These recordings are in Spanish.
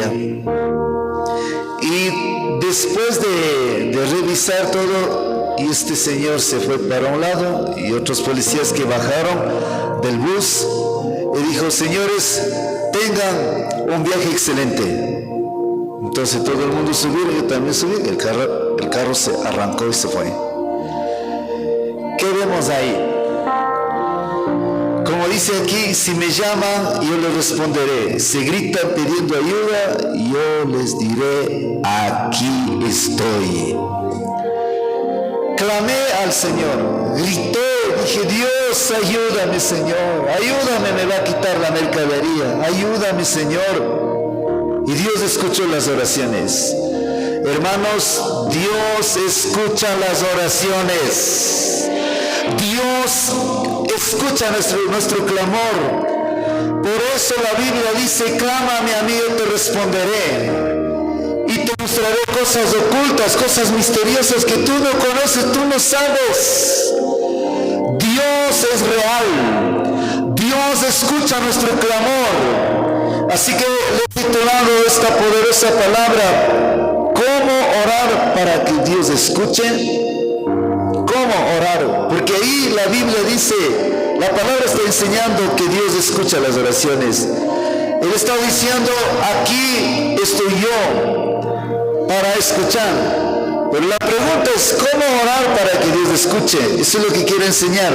ella. Y después de revisar todo, y este señor se fue para un lado y otros policías que bajaron del bus y dijo: señores, tengan un viaje excelente. Entonces todo el mundo subió, yo también subí, el carro se arrancó y se fue. ¿Qué vemos ahí? Como dice aquí, si me llaman, yo les responderé. Si gritan pidiendo ayuda, yo les diré: aquí estoy. Clamé al Señor, grité, dije: Dios, ayúdame, Señor, ayúdame, me va a quitar la mercadería, ayúdame, Señor. Y Dios escuchó las oraciones. Hermanos, Dios escucha las oraciones. Dios escucha nuestro clamor. Por eso la Biblia dice: clámame a mí, yo te responderé. Y te mostraré cosas ocultas, cosas misteriosas que tú no conoces, tú no sabes. Dios es real. Dios escucha nuestro clamor. Así que le he titulado esta poderosa palabra: ¿cómo orar para que Dios escuche? ¿Cómo orar? Porque ahí la Biblia dice, la palabra está enseñando que Dios escucha las oraciones. Él está diciendo: aquí estoy yo para escuchar. Pero la pregunta es: ¿cómo orar para que Dios escuche? Eso es lo que quiero enseñar.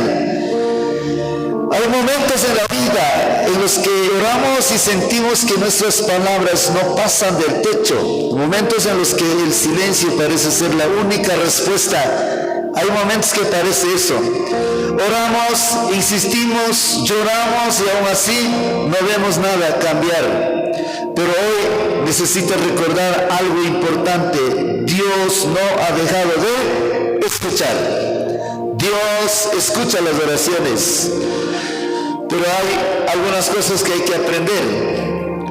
Hay momentos en la vida en los que oramos y sentimos que nuestras palabras no pasan del techo. Momentos en los que el silencio parece ser la única respuesta. Hay momentos que parece eso. Oramos, insistimos, lloramos y aún así no vemos nada cambiar. Pero hoy necesitas recordar algo importante: Dios no ha dejado de escuchar. Dios escucha las oraciones. Pero hay algunas cosas que hay que aprender.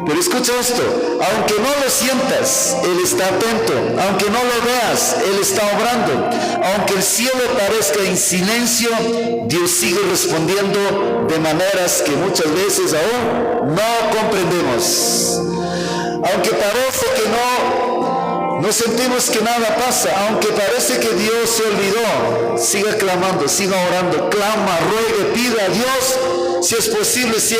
Pero escucha esto: aunque no lo sientas, Él está atento. Aunque no lo veas, Él está obrando. Aunque el cielo parezca en silencio, Dios sigue respondiendo de maneras que muchas veces aún no comprendemos. Aunque parece que no sentimos que nada pasa, aunque parece que Dios se olvidó, siga clamando, siga orando, clama, ruegue, pida a Dios. Si es posible, si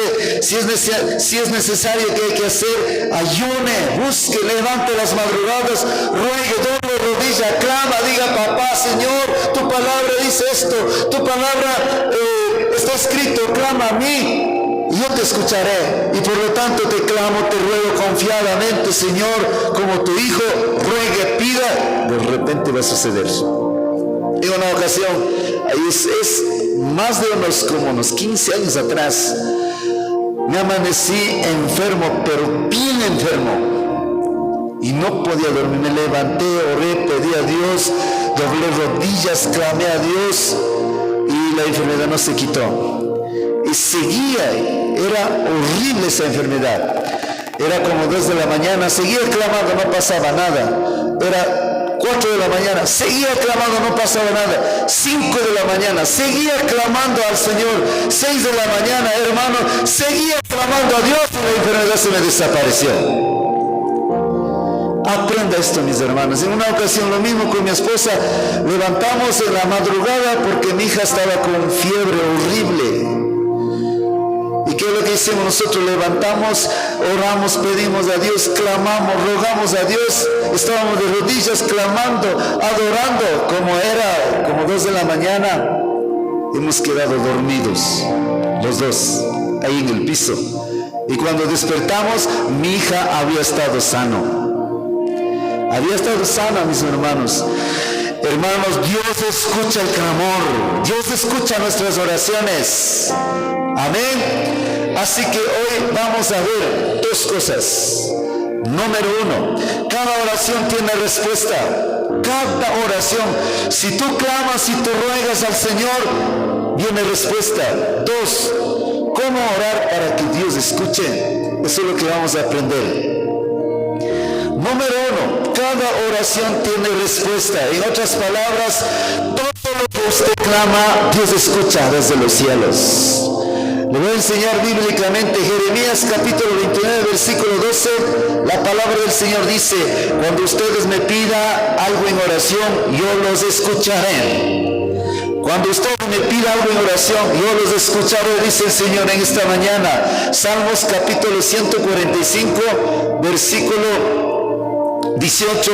es necesario, que hay que hacer, ayune, busque, levante las madrugadas, ruegue, doble rodilla, clama, diga: papá, Señor, tu palabra dice esto, tu palabra está escrito, clama a mí y yo te escucharé. Y por lo tanto te clamo, te ruego confiadamente, Señor, como tu hijo, ruegue, pida. De repente va a suceder. En una ocasión, ahí es más de unos 15 años atrás, me amanecí enfermo, pero bien enfermo, y no podía dormir. Me levanté, oré, pedí a Dios, doblé rodillas, clamé a Dios, y la enfermedad no se quitó. Y seguía, era horrible esa enfermedad. Era como 2 de la mañana, seguía clamando, no pasaba nada. Era 4 de la mañana, seguía clamando, no pasaba nada. 5 de la mañana, seguía clamando al Señor. 6 de la mañana, hermano, seguía clamando a Dios y la enfermedad se me desapareció. Aprenda esto, mis hermanos. En una ocasión lo mismo con mi esposa. Levantamos en la madrugada porque mi hija estaba con fiebre horrible. ¿Y qué es lo que hicimos nosotros? Levantamos, oramos, pedimos a Dios, clamamos, rogamos a Dios. Estábamos de rodillas clamando, adorando. Como 2 de la mañana, hemos quedado dormidos, los dos, ahí en el piso. Y cuando despertamos, mi hija había estado sano. Había estado sana, mis hermanos. Hermanos, Dios escucha el clamor. Dios escucha nuestras oraciones. Amén. Así que hoy vamos a ver 2 cosas. Número 1, cada oración tiene respuesta. Cada oración. Si tú clamas, si tú ruegas al Señor, viene respuesta. 2, ¿cómo orar para que Dios escuche? Eso es lo que vamos a aprender. Número 1, cada oración tiene respuesta. En otras palabras, todo lo que usted clama, Dios escucha desde los cielos. Le voy a enseñar bíblicamente Jeremías capítulo 29, versículo 12. La palabra del Señor dice: cuando ustedes me pidan algo en oración, yo los escucharé. Cuando usted me pida algo en oración, yo los escucharé, dice el Señor en esta mañana. Salmos capítulo 145, versículo 18,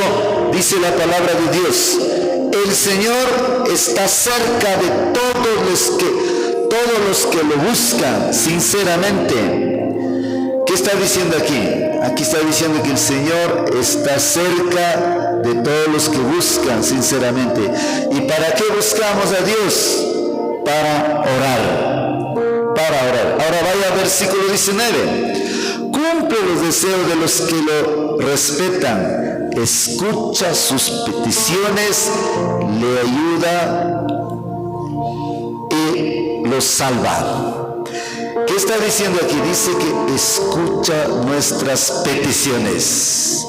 dice la palabra de Dios: el Señor está cerca de todos los que lo buscan sinceramente. ¿Qué está diciendo aquí? Aquí está diciendo que el Señor está cerca de todos los que buscan sinceramente. ¿Y para qué buscamos a Dios? Para orar. Para orar. Ahora vaya al versículo 19. Cumple los deseos de los que lo respetan. Escucha sus peticiones, le ayuda y los salva. ¿Qué está diciendo aquí? Dice que escucha nuestras peticiones.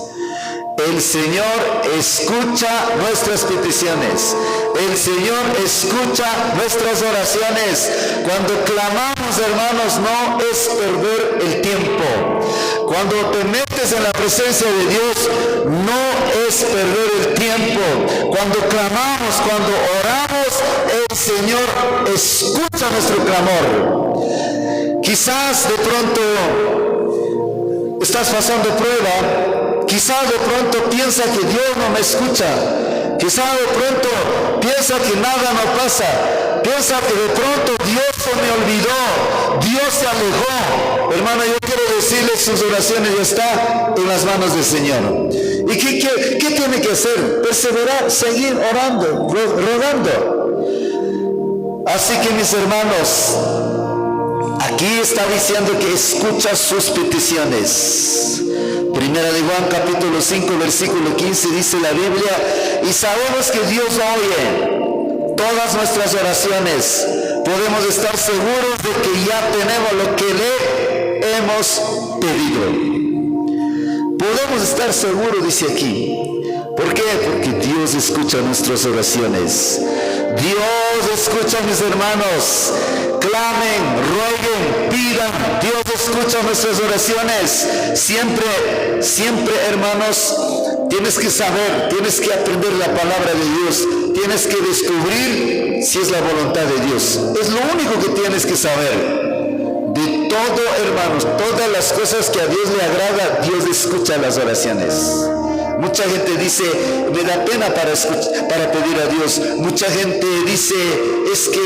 El Señor escucha nuestras peticiones. El Señor escucha nuestras oraciones. Cuando clamamos, hermanos, no es perder el tiempo. Cuando te metes en la presencia de Dios, no es perder el tiempo. Cuando clamamos, cuando oramos, el Señor escucha nuestro clamor. Quizás de pronto estás pasando prueba. Quizás de pronto piensa que Dios no me escucha. Quizás de pronto piensa que nada no pasa. Piensa que de pronto Dios se me olvidó. Dios se alejó. Hermano, yo quiero decirles, sus oraciones ya están en las manos del Señor. ¿Y qué tiene que hacer? Perseverar, seguir orando, rogando. Así que, mis hermanos, aquí está diciendo que escucha sus peticiones. Primera de Juan capítulo 5 versículo 15 dice la Biblia: y sabemos que Dios oye todas nuestras oraciones. Podemos estar seguros de que ya tenemos lo que le hemos pedido. Podemos estar seguros, dice aquí. ¿Por qué? Porque Dios escucha nuestras oraciones. Dios escucha, mis hermanos. Clamen, rueguen, pidan. Dios escucha nuestras oraciones. Siempre, hermanos, tienes que saber, tienes que aprender la palabra de Dios. Tienes que descubrir si es la voluntad de Dios. Es lo único que tienes que saber. De todo, hermanos, todas las cosas que a Dios le agrada, Dios escucha las oraciones. Mucha gente dice: me da pena para pedir a Dios. Mucha gente dice: es que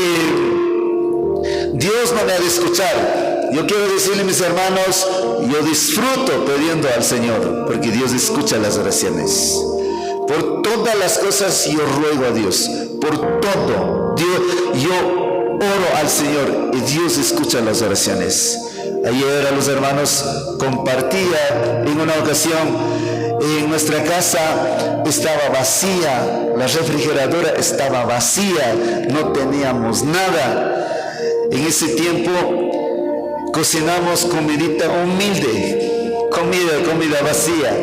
Dios no me ha de escuchar. Yo quiero decirle, mis hermanos, yo disfruto pidiendo al Señor, porque Dios escucha las oraciones. Por todas las cosas yo ruego a Dios. Por todo. Yo oro al Señor y Dios escucha las oraciones. Ayer a los hermanos compartía en una ocasión. En nuestra casa estaba vacía, la refrigeradora estaba vacía, no teníamos nada. En ese tiempo cocinamos comidita humilde, comida vacía.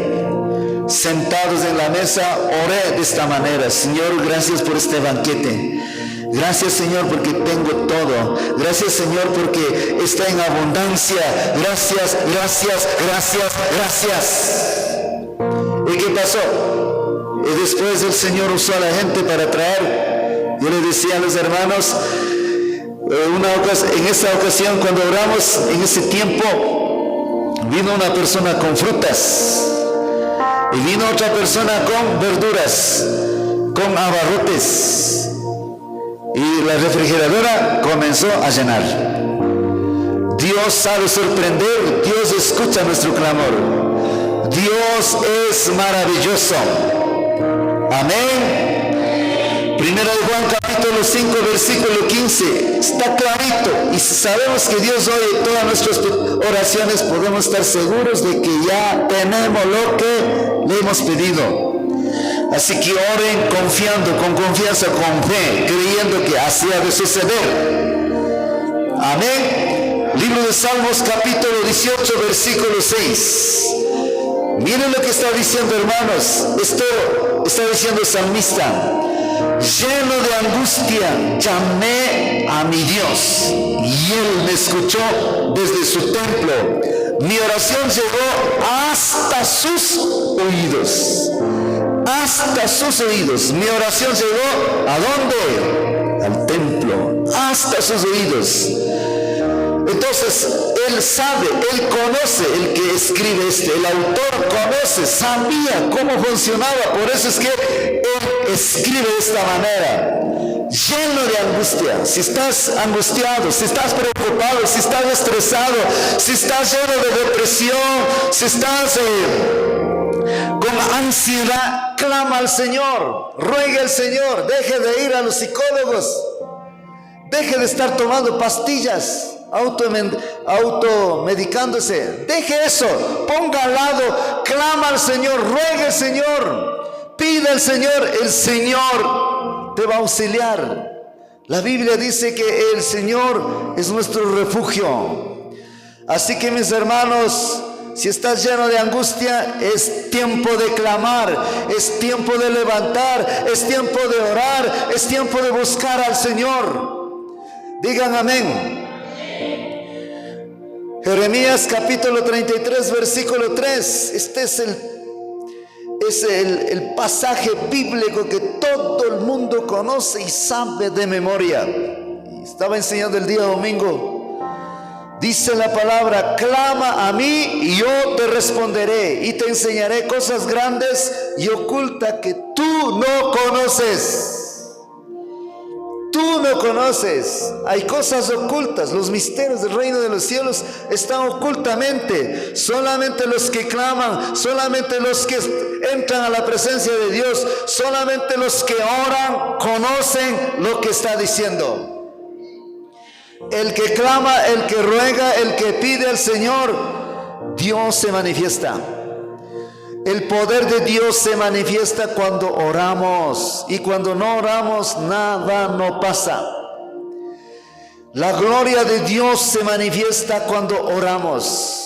Sentados en la mesa, oré de esta manera: Señor, gracias por este banquete. Gracias, Señor, porque tengo todo. Gracias, Señor, porque está en abundancia. Gracias, gracias, gracias, gracias. ¿Y qué pasó? Y después el Señor usó a la gente para traer. Yo le decía a los hermanos, en esa ocasión, cuando oramos, en ese tiempo, vino una persona con frutas. Y vino otra persona con verduras, con abarrotes. Y la refrigeradora comenzó a llenar. Dios sabe sorprender. Dios escucha nuestro clamor. Dios es maravilloso. Amén. Primera de Juan capítulo 5 versículo 15. Está clarito. Y si sabemos que Dios oye todas nuestras oraciones, podemos estar seguros de que ya tenemos lo que le hemos pedido. Así que oren confiando, con confianza, con fe, creyendo que así ha de suceder. Amén. Libro de Salmos capítulo 18 versículo 6. Miren lo que está diciendo, hermanos. Esto está diciendo el salmista. Lleno de angustia, llamé a mi Dios y Él me escuchó desde su templo. Mi oración llegó hasta sus oídos. Hasta sus oídos. Mi oración llegó ¿a dónde? Al templo. Hasta sus oídos. Entonces, Él sabe, Él conoce, el que escribe el autor conoce, sabía cómo funcionaba. Por eso es que Él escribe de esta manera. Lleno de angustia. Si estás angustiado, si estás preocupado, si estás estresado, si estás lleno de depresión, si estás con ansiedad, clama al Señor, ruega al Señor, deje de ir a los psicólogos, deje de estar tomando pastillas, automedicándose, deje eso, ponga al lado, clama al Señor, ruega al Señor, pide al Señor, el Señor te va a auxiliar. La Biblia dice que el Señor es nuestro refugio. Así que, mis hermanos, si estás lleno de angustia, es tiempo de clamar, es tiempo de levantar, es tiempo de orar, es tiempo de buscar al Señor. Digan amén. Jeremías capítulo 33, versículo 3. Este es el pasaje bíblico que todo el mundo conoce y sabe de memoria. Estaba enseñando el día domingo. Dice la palabra: clama a mí y yo te responderé y te enseñaré cosas grandes y ocultas que tú no conoces. Tú no conoces. Hay cosas ocultas. Los misterios del reino de los cielos están ocultamente. Solamente los que claman, solamente los que entran a la presencia de Dios, solamente los que oran conocen lo que está diciendo. El que clama, el que ruega, el que pide al Señor, Dios se manifiesta. El poder de Dios se manifiesta cuando oramos, y cuando no oramos nada no pasa. La gloria de Dios se manifiesta cuando oramos.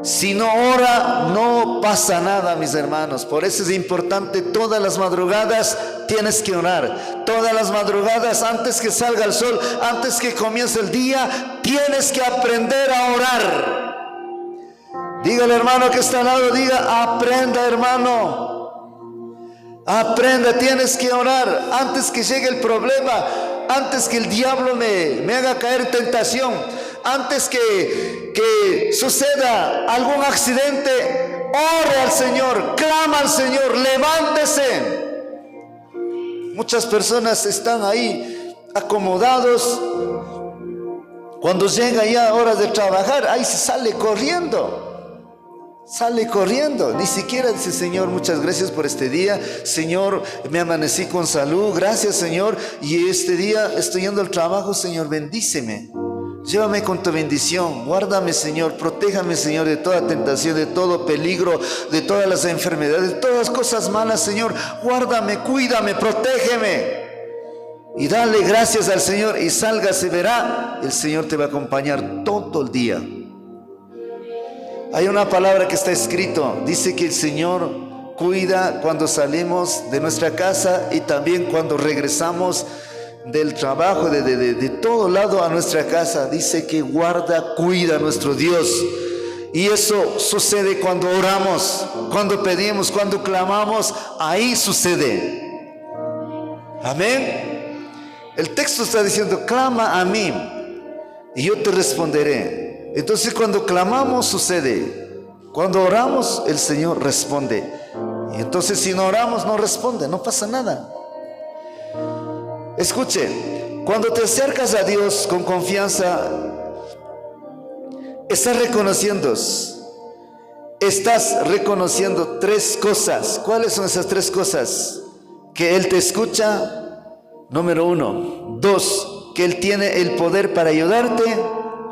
Si no ora, no pasa nada, mis hermanos. Por eso es importante, todas las madrugadas tienes que orar. Todas las madrugadas, antes que salga el sol, antes que comience el día, tienes que aprender a orar. Dígale, hermano que está al lado, diga: aprenda, hermano. Aprenda, tienes que orar antes que llegue el problema, antes que el diablo me haga caer en tentación, antes que suceda algún accidente. Ore al Señor, clama al Señor, levántese. Muchas personas están ahí acomodados. Cuando llega ya horas de trabajar, ahí se sale corriendo. Sale corriendo, ni siquiera dice: Señor, muchas gracias por este día. Señor, me amanecí con salud, gracias, Señor. Y este día estoy yendo al trabajo. Señor, bendíceme, llévame con tu bendición, guárdame, Señor, protéjame, Señor, de toda tentación, de todo peligro, de todas las enfermedades, de todas las cosas malas, Señor. Guárdame, cuídame, protégeme. Y dale gracias al Señor y salga, se verá, el Señor te va a acompañar todo el día. Hay una palabra que está escrito, dice que el Señor cuida cuando salimos de nuestra casa y también cuando regresamos del trabajo, de todo lado a nuestra casa. Dice que guarda, cuida a nuestro Dios. Y eso sucede cuando oramos, cuando pedimos, cuando clamamos, ahí sucede. Amén. El texto está diciendo: clama a mí y yo te responderé. Entonces, cuando clamamos sucede. Cuando oramos, el Señor responde. Y entonces, si no oramos, no responde, no pasa nada. Escuche, cuando te acercas a Dios con confianza, estás reconociendo tres cosas. ¿Cuáles son esas tres cosas? Que Él te escucha, número 1. 2, que Él tiene el poder para ayudarte.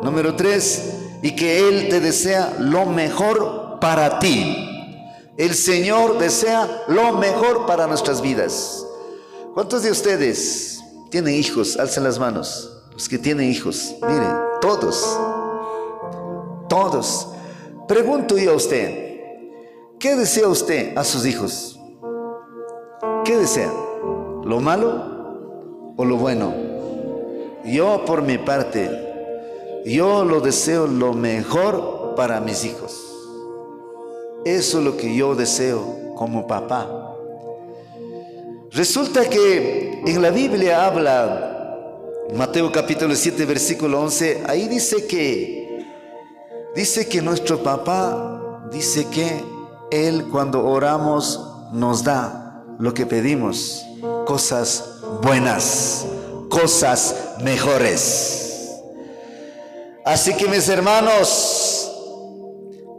Número 3, y que Él te desea lo mejor para ti. El Señor desea lo mejor para nuestras vidas. ¿Cuántos de ustedes tienen hijos? Alcen las manos. Los que tienen hijos, miren, todos. Pregunto yo a usted, ¿qué desea usted a sus hijos? ¿Qué desea? ¿Lo malo o lo bueno? Yo, por mi parte, yo lo deseo lo mejor para mis hijos. Eso es lo que yo deseo como papá. Resulta que en la Biblia habla, Mateo capítulo 7, versículo 11, ahí dice que nuestro papá, dice que Él cuando oramos nos da lo que pedimos, cosas buenas, cosas mejores. Así que mis hermanos,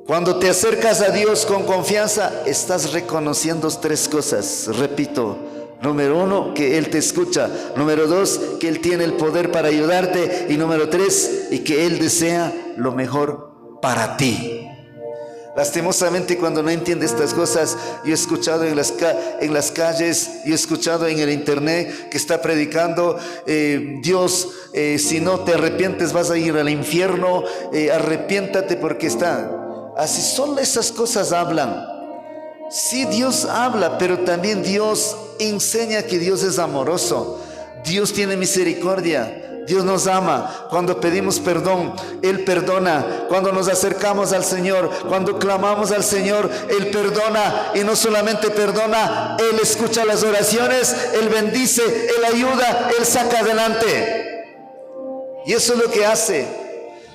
cuando te acercas a Dios con confianza, estás reconociendo 3 cosas. Repito, número 1, que Él te escucha. Número 2, que Él tiene el poder para ayudarte. Y número 3, y que Él desea lo mejor para ti. Lastimosamente, cuando no entiende estas cosas, yo he escuchado en las calles, yo he escuchado en el internet que está predicando, Dios, si no te arrepientes vas a ir al infierno, arrepiéntate porque está. Así solo esas cosas hablan. Sí, Dios habla, pero también Dios enseña que Dios es amoroso. Dios tiene misericordia. Dios nos ama. Cuando pedimos perdón, Él perdona. Cuando nos acercamos al Señor, cuando clamamos al Señor, Él perdona. Y no solamente perdona, Él escucha las oraciones, Él bendice, Él ayuda, Él saca adelante. Y eso es lo que hace.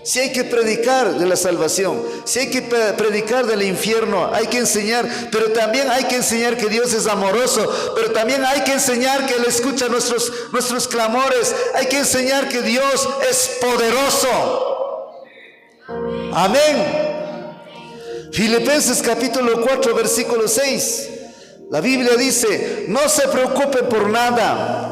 Si hay que predicar de la salvación, si hay que predicar del infierno, hay que enseñar, pero también hay que enseñar que Dios es amoroso, pero también hay que enseñar que Él escucha nuestros clamores, hay que enseñar que Dios es poderoso. Amén. Filipenses capítulo 4, versículo 6, la Biblia dice, no se preocupen por nada.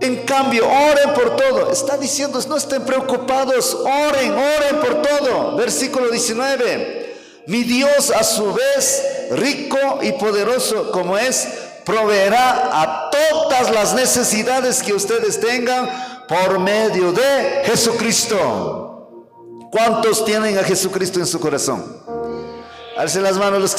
En cambio, oren por todo. Está diciendo, no estén preocupados, oren por todo. Versículo 19. Mi Dios a su vez, rico y poderoso como es, proveerá a todas las necesidades que ustedes tengan por medio de Jesucristo. ¿Cuántos tienen a Jesucristo en su corazón? Alcen las manos los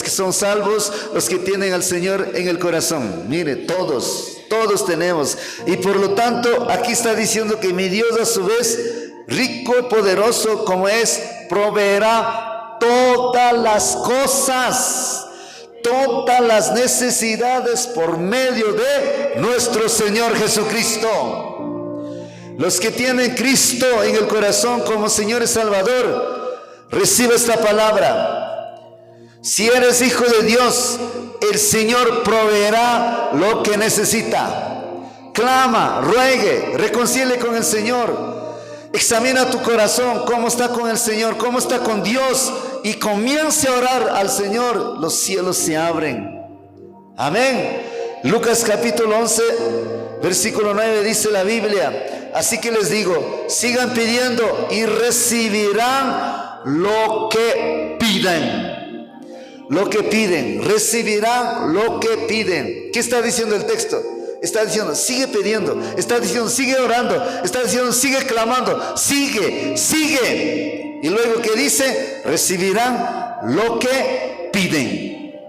que son salvos, los que tienen al Señor en el corazón. Mire, todos tenemos. Y por lo tanto, aquí está diciendo que mi Dios a su vez, rico y poderoso como es, proveerá todas las cosas, todas las necesidades por medio de nuestro Señor Jesucristo. Los que tienen Cristo en el corazón como Señor y Salvador, recibe esta palabra. Si eres hijo de Dios, el Señor proveerá lo que necesita. Clama, ruegue, reconcilie con el Señor. Examina tu corazón, cómo está con el Señor, cómo está con Dios, y comience a orar al Señor. Los cielos se abren. Amén. Lucas capítulo 11, versículo 9 dice la Biblia: así que les digo, sigan pidiendo y recibirán lo que piden. Lo que piden, recibirán lo que piden. ¿Qué está diciendo el texto? Está diciendo, sigue pidiendo. Está diciendo, sigue orando. Está diciendo, sigue clamando. Sigue. Y luego, ¿qué dice? Recibirán lo que piden.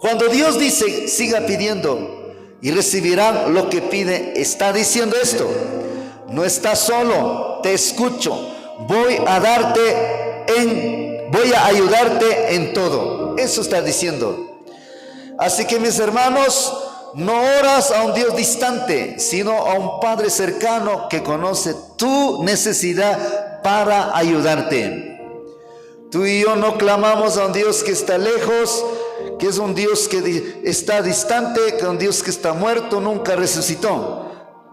Cuando Dios dice, siga pidiendo y recibirán lo que pide, está diciendo esto: no estás solo, te escucho. Voy a ayudarte en todo. Eso está diciendo. Así que, mis hermanos, no oras a un Dios distante, sino a un Padre cercano que conoce tu necesidad para ayudarte. Tú y yo no clamamos a un Dios que está lejos, que es un Dios que está distante, que es un Dios que está muerto, nunca resucitó.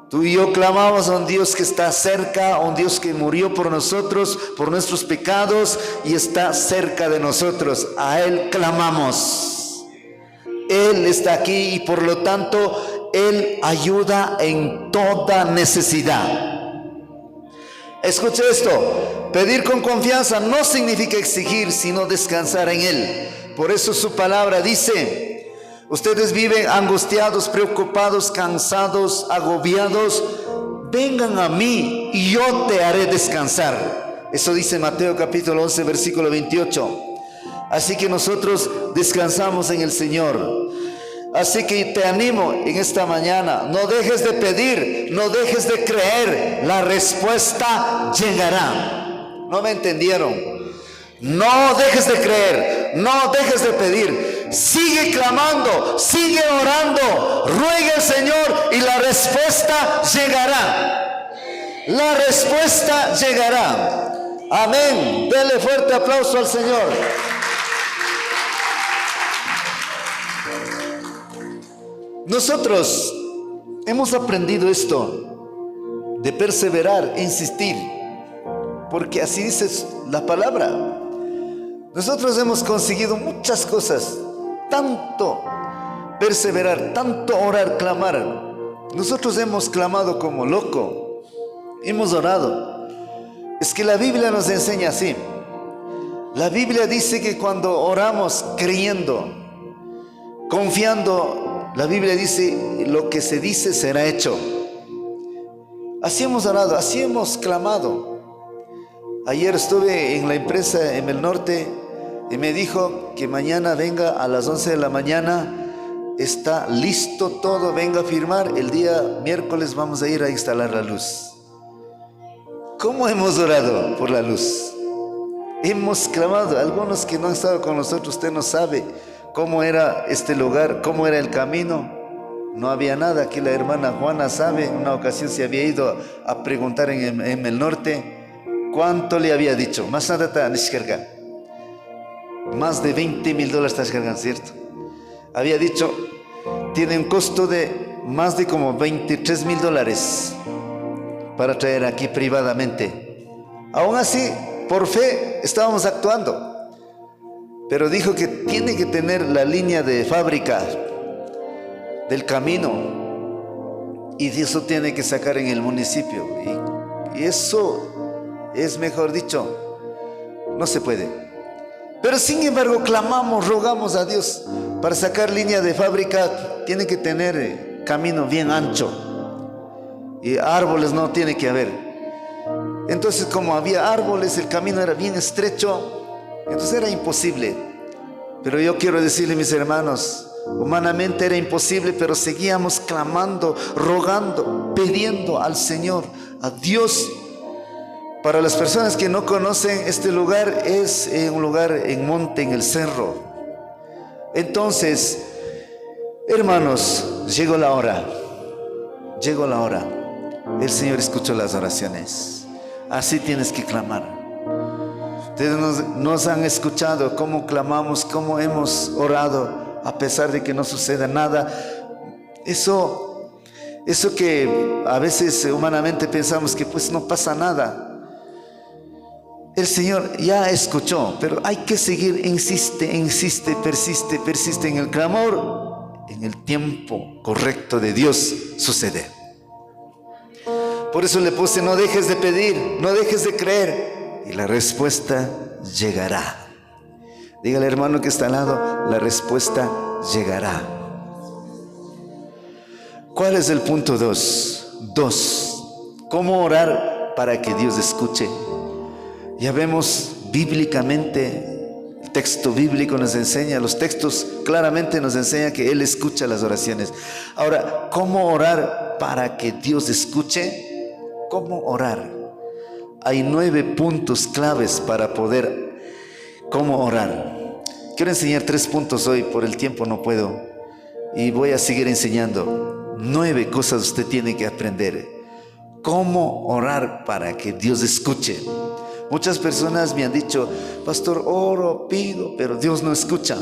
Tú y yo clamamos a un Dios que está cerca, a un Dios que murió por nosotros, por nuestros pecados, y está cerca de nosotros. A Él clamamos. Él está aquí y por lo tanto Él ayuda en toda necesidad. Escuche esto: pedir con confianza no significa exigir, sino descansar en Él. Por eso su palabra dice: ustedes viven angustiados, preocupados, cansados, agobiados. Vengan a mí y yo te haré descansar. Eso dice Mateo capítulo 11, versículo 28. Así que nosotros descansamos en el Señor. Así que te animo en esta mañana, no dejes de pedir, no dejes de creer, la respuesta llegará. ¿No me entendieron? No dejes de creer, no dejes de pedir, sigue clamando, sigue orando, ruega al Señor y la respuesta llegará. La respuesta llegará. Amén. Dele fuerte aplauso al Señor. Nosotros hemos aprendido esto de perseverar, insistir, porque así dice la palabra. Nosotros hemos conseguido muchas cosas, tanto perseverar, tanto orar, clamar. Nosotros hemos clamado como loco, hemos orado. Es que la Biblia nos enseña así. La Biblia dice que cuando oramos creyendo, confiando, la Biblia dice, lo que se dice será hecho. Así hemos orado, así hemos clamado. Ayer estuve en la empresa en el norte y me dijo que mañana venga a las 11 de la mañana. Está listo todo, venga a firmar. El día miércoles vamos a ir a instalar la luz. ¿Cómo hemos orado por la luz? Hemos clamado. Algunos que no han estado con nosotros, usted no sabe cómo era este lugar, cómo era el camino. No había nada. Aquí la hermana Juana sabe, en una ocasión se había ido a preguntar en el norte cuánto le había dicho. Más de $20,000, ¿cierto? Había dicho, tiene un costo de más de como $23,000 para traer aquí privadamente. Aún así, por fe estábamos actuando. Pero dijo que tiene que tener la línea de fábrica del camino y eso tiene que sacar en el municipio. Y eso es, mejor dicho, no se puede. Pero sin embargo clamamos, rogamos a Dios para sacar línea de fábrica. Tiene que tener camino bien ancho y árboles no tiene que haber. Entonces, como había árboles, el camino era bien estrecho. Entonces era imposible. Pero yo quiero decirle, mis hermanos, humanamente era imposible, pero seguíamos clamando, rogando, pidiendo al Señor, a Dios. Para las personas que no conocen, este lugar es un lugar en monte, en el cerro. Entonces, hermanos, llegó la hora. Llegó la hora. El Señor escuchó las oraciones. Así tienes que clamar. Ustedes nos han escuchado cómo clamamos, cómo hemos orado a pesar de que no suceda nada. Eso que a veces humanamente pensamos que pues no pasa nada. El Señor ya escuchó, pero hay que seguir, insiste, persiste en el clamor. En el tiempo correcto de Dios sucede. Por eso le puse, no dejes de pedir, no dejes de creer. Y la respuesta llegará. Dígale, hermano que está al lado, la respuesta llegará. ¿Cuál es el punto 2? ¿Cómo orar para que Dios escuche? Ya vemos bíblicamente, el texto bíblico nos enseña, los textos claramente nos enseñan que Él escucha las oraciones. Ahora, ¿cómo orar para que Dios escuche? ¿Cómo orar? Hay 9 puntos claves para poder cómo orar. Quiero enseñar 3 puntos hoy, por el tiempo no puedo. Y voy a seguir enseñando. 9 cosas usted tiene que aprender. Cómo orar para que Dios escuche. Muchas personas me han dicho, pastor, oro, pido, pero Dios no escucha.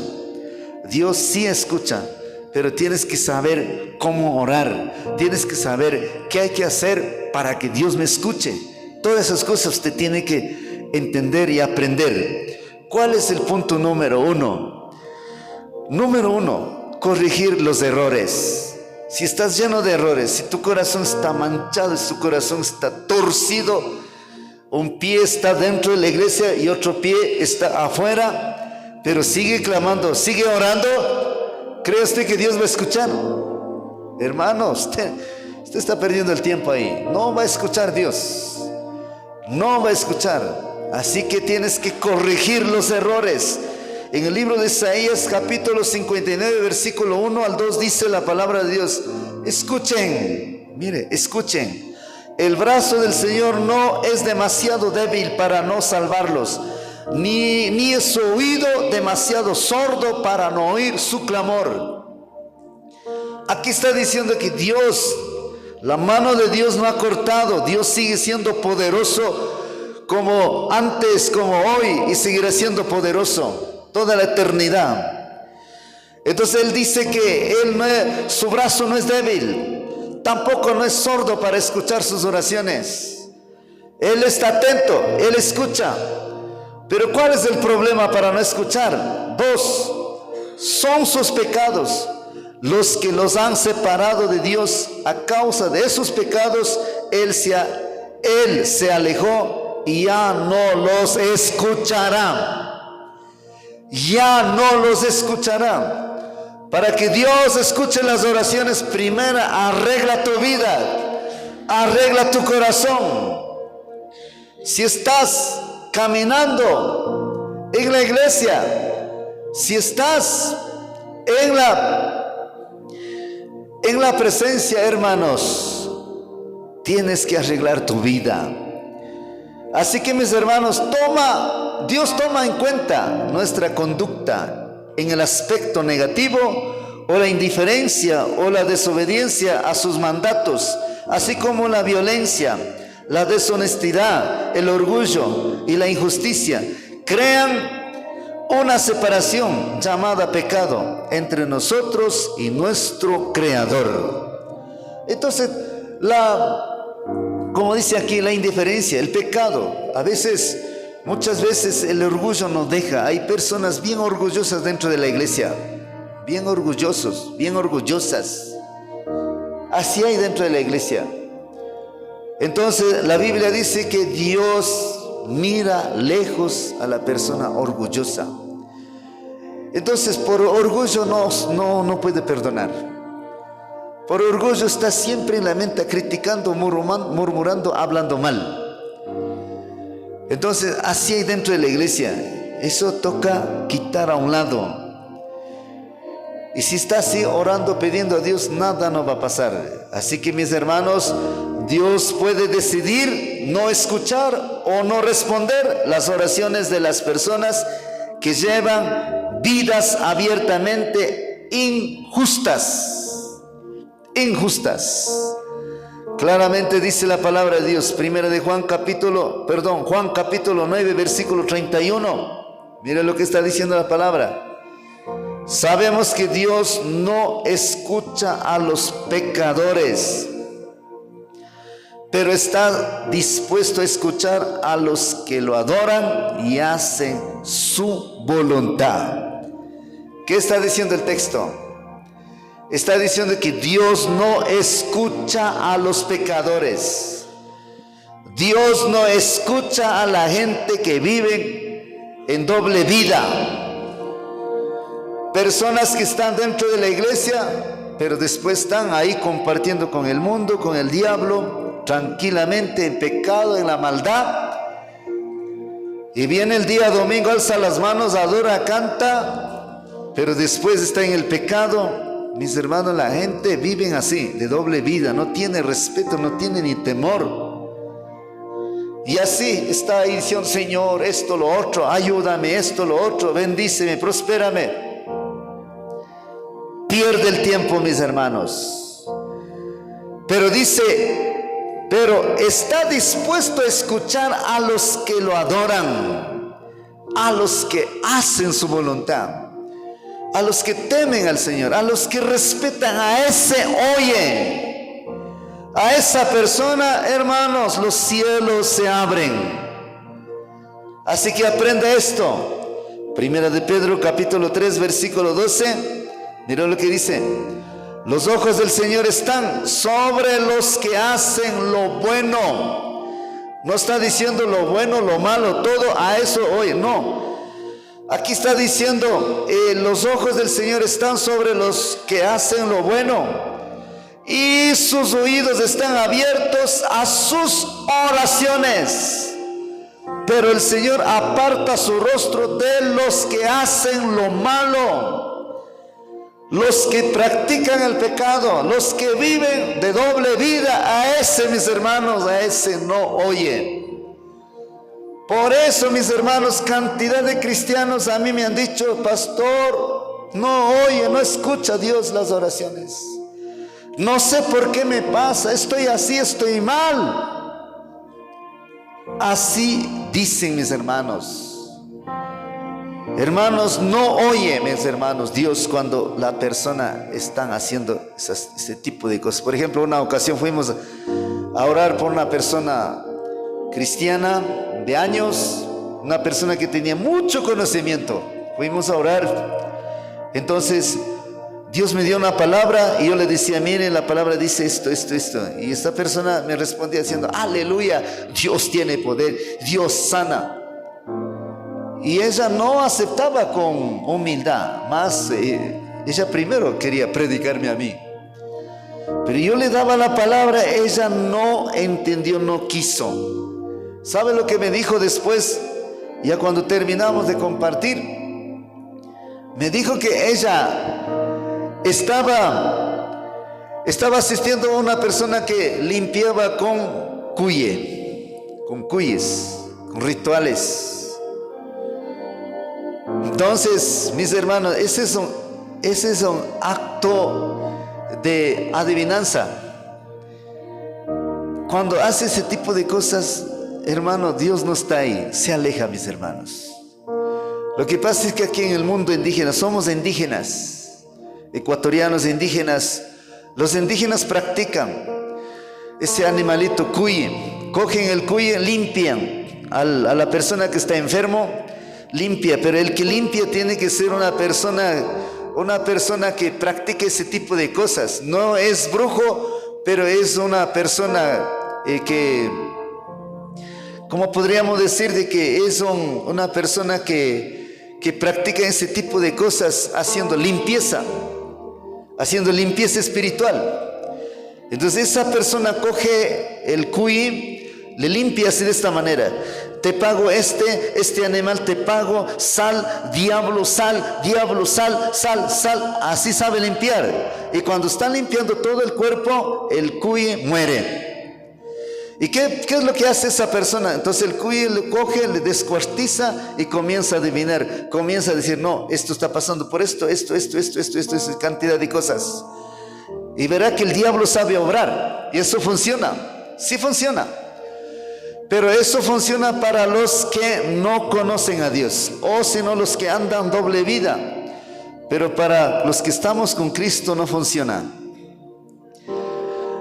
Dios sí escucha, pero tienes que saber cómo orar. Tienes que saber qué hay que hacer para que Dios me escuche. Todas esas cosas usted tiene que entender y aprender. ¿Cuál es el punto número 1? Número 1, corregir los errores. Si estás lleno de errores, si tu corazón está manchado, si tu corazón está torcido, un pie está dentro de la iglesia y otro pie está afuera, pero sigue clamando, sigue orando, ¿cree usted que Dios va a escuchar? Hermano, usted está perdiendo el tiempo ahí. No va a escuchar Dios. No va a escuchar. Así que tienes que corregir los errores. En el libro de Isaías capítulo 59 versículo 1 al 2 dice la palabra de Dios: escuchen, mire, escuchen. El brazo del Señor no es demasiado débil para no salvarlos, ni es su oído demasiado sordo para no oír su clamor. Aquí está diciendo que Dios, la mano de Dios no ha cortado. Dios sigue siendo poderoso como antes, como hoy, y seguirá siendo poderoso toda la eternidad. Entonces Él dice que su brazo no es débil, tampoco no es sordo para escuchar sus oraciones. Él está atento, Él escucha. Pero ¿cuál es el problema para no escuchar? 2, son sus pecados los que los han separado de Dios. A causa de esos pecados, Él se alejó y ya no los escuchará. Ya no los escuchará. Para que Dios escuche las oraciones, primero arregla tu vida, arregla tu corazón. Si estás caminando en la iglesia, si estás en la presencia, hermanos, tienes que arreglar tu vida. Así que, mis hermanos, Dios toma en cuenta nuestra conducta en el aspecto negativo, o la indiferencia o la desobediencia a sus mandatos, así como la violencia, la deshonestidad, el orgullo y la injusticia. Crean una separación llamada pecado entre nosotros y nuestro Creador. Entonces, como dice aquí, la indiferencia, el pecado, muchas veces el orgullo nos deja. Hay personas bien orgullosas dentro de la iglesia, bien orgullosos, bien orgullosas. Así hay dentro de la iglesia. Entonces la Biblia dice que Dios mira lejos a la persona orgullosa. Entonces, por orgullo no puede perdonar. Por orgullo está siempre en la mente criticando, murmurando, hablando mal. Entonces, así hay dentro de la iglesia. Eso toca quitar a un lado. Y si está así orando, pidiendo a Dios, nada no va a pasar. Así que, mis hermanos, Dios puede decidir no escuchar o no responder las oraciones de las personas que llevan vidas abiertamente injustas. Claramente dice la palabra de Dios, primera de Juan capítulo 9, versículo 31. Mire lo que está diciendo la palabra. Sabemos que Dios no escucha a los pecadores, pero está dispuesto a escuchar a los que lo adoran y hacen su voluntad. ¿Qué está diciendo el texto? Está diciendo que Dios no escucha a los pecadores. Dios no escucha a la gente que vive en doble vida. Personas que están dentro de la iglesia, pero después están ahí compartiendo con el mundo, con el diablo, tranquilamente en pecado, en la maldad. Y viene el día domingo, alza las manos, adora, canta, pero después está en el pecado. Mis hermanos, la gente vive así, de doble vida, no tiene respeto, no tiene ni temor. Y así está ahí diciendo: Señor, esto, lo otro, ayúdame, esto, lo otro, bendíceme, prospérame. Pierde el tiempo, mis hermanos. Pero dice, pero está dispuesto a escuchar a los que lo adoran, a los que hacen su voluntad, a los que temen al Señor, a los que respetan, a ese oye, a esa persona, hermanos, los cielos se abren. Así que aprenda esto. Primera de Pedro capítulo 3 versículo 12. Mira lo que dice: los ojos del Señor están sobre los que hacen lo bueno. No está diciendo lo bueno, lo malo, todo a eso oye, no. Aquí está diciendo, los ojos del Señor están sobre los que hacen lo bueno, y sus oídos están abiertos a sus oraciones. Pero el Señor aparta su rostro de los que hacen lo malo, los que practican el pecado, los que viven de doble vida. A ese, mis hermanos, a ese no oye. Por eso, mis hermanos, cantidad de cristianos a mí me han dicho: pastor, no oye, no escucha a Dios las oraciones. No sé por qué me pasa, estoy así, estoy mal. Así dicen, mis hermanos. Hermanos, no oye, mis hermanos, Dios cuando la persona está haciendo ese tipo de cosas. Por ejemplo, una ocasión fuimos a orar por una persona cristiana de años, una persona que tenía mucho conocimiento. Fuimos a orar. Entonces Dios me dio una palabra y yo le decía: miren, la palabra dice esto. Y esta persona me respondía diciendo: aleluya, Dios tiene poder, Dios sana. Y ella no aceptaba con humildad, más ella primero quería predicarme a mí. Pero yo le daba la palabra, ella no entendió, no quiso. ¿Sabe lo que me dijo después? Ya cuando terminamos de compartir, me dijo que ella estaba asistiendo a una persona que limpiaba con cuyes, con rituales. Entonces, mis hermanos, ese es un acto de adivinanza. Cuando hace ese tipo de cosas, hermano, Dios no está ahí, se aleja, mis hermanos. Lo que pasa es que aquí en el mundo indígena, somos indígenas, ecuatorianos indígenas. Los indígenas practican ese animalito cuy. Cogen el cuy, limpian a la persona que está enfermo, limpia, pero el que limpia tiene que ser una persona que practique ese tipo de cosas. No es brujo, pero es una persona que, como podríamos decir, de que es una persona que practica ese tipo de cosas, haciendo limpieza espiritual. Entonces esa persona coge el cuy, le limpia así de esta manera: te pago este animal, te pago, sal, diablo, sal, sal. Así sabe limpiar. Y cuando está limpiando todo el cuerpo, el cuy muere. ¿Y qué es lo que hace esa persona? Entonces el cuy le coge, le descuartiza y comienza a adivinar, comienza a decir: no, esto está pasando por esto, cantidad de cosas. Y verá que el diablo sabe obrar. Y eso funciona, sí funciona. Pero eso funciona para los que no conocen a Dios, o si no, los que andan doble vida. Pero para los que estamos con Cristo no funciona.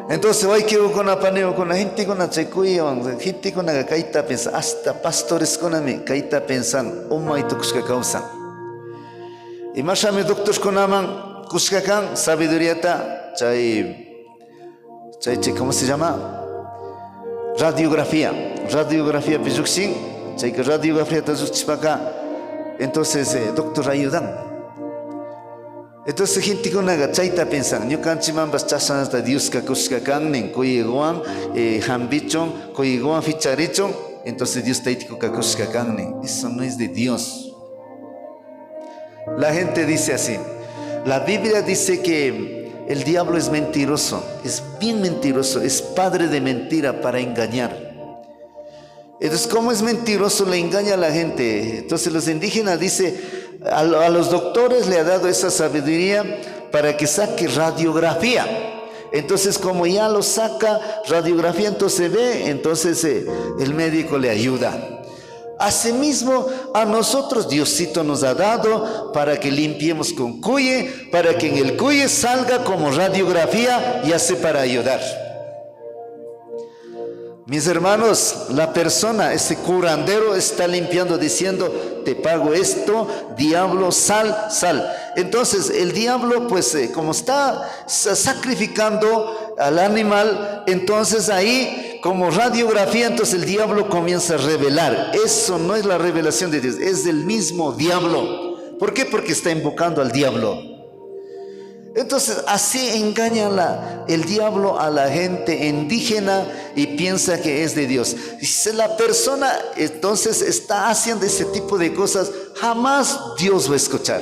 Entonces hoy que con la paneo, con la gente con la checuya, gente con la caita pensan, hasta pastores con la caita pensan, y tukushka causan. Y más a mi doctores con aman, kushkakan, sabiduría ta, ¿cómo se llama? Radiografía pijuxin, que radiografía tazuchipaka. Entonces doctor ayudan. Entonces gente con la chaita pensan, yo canchiman bastasan hasta Dios que kushkakan nen koyeguan hambichon, koyeguan ficharichon. Entonces Dios taitico que kushkakan nen. Eso no es de Dios. La gente dice así. La Biblia dice que el diablo es mentiroso, es bien mentiroso, es padre de mentira para engañar. Entonces, como es mentiroso, le engaña a la gente. Entonces los indígenas dicen, a los doctores le ha dado esa sabiduría para que saque radiografía. Entonces, como ya lo saca radiografía, entonces ve, entonces el médico le ayuda. Asimismo, a nosotros Diosito nos ha dado para que limpiemos con cuye, para que en el cuye salga como radiografía y hace para ayudar. Mis hermanos, la persona, ese curandero está limpiando diciendo: te pago esto, diablo, sal. Entonces el diablo, pues como está sacrificando al animal, entonces ahí como radiografía, entonces el diablo comienza a revelar. Eso no es la revelación de Dios, es del mismo diablo. ¿Por qué? Porque está invocando al diablo. Entonces así engaña el diablo a la gente indígena y piensa que es de Dios. Si la persona entonces está haciendo ese tipo de cosas, jamás Dios va a escuchar.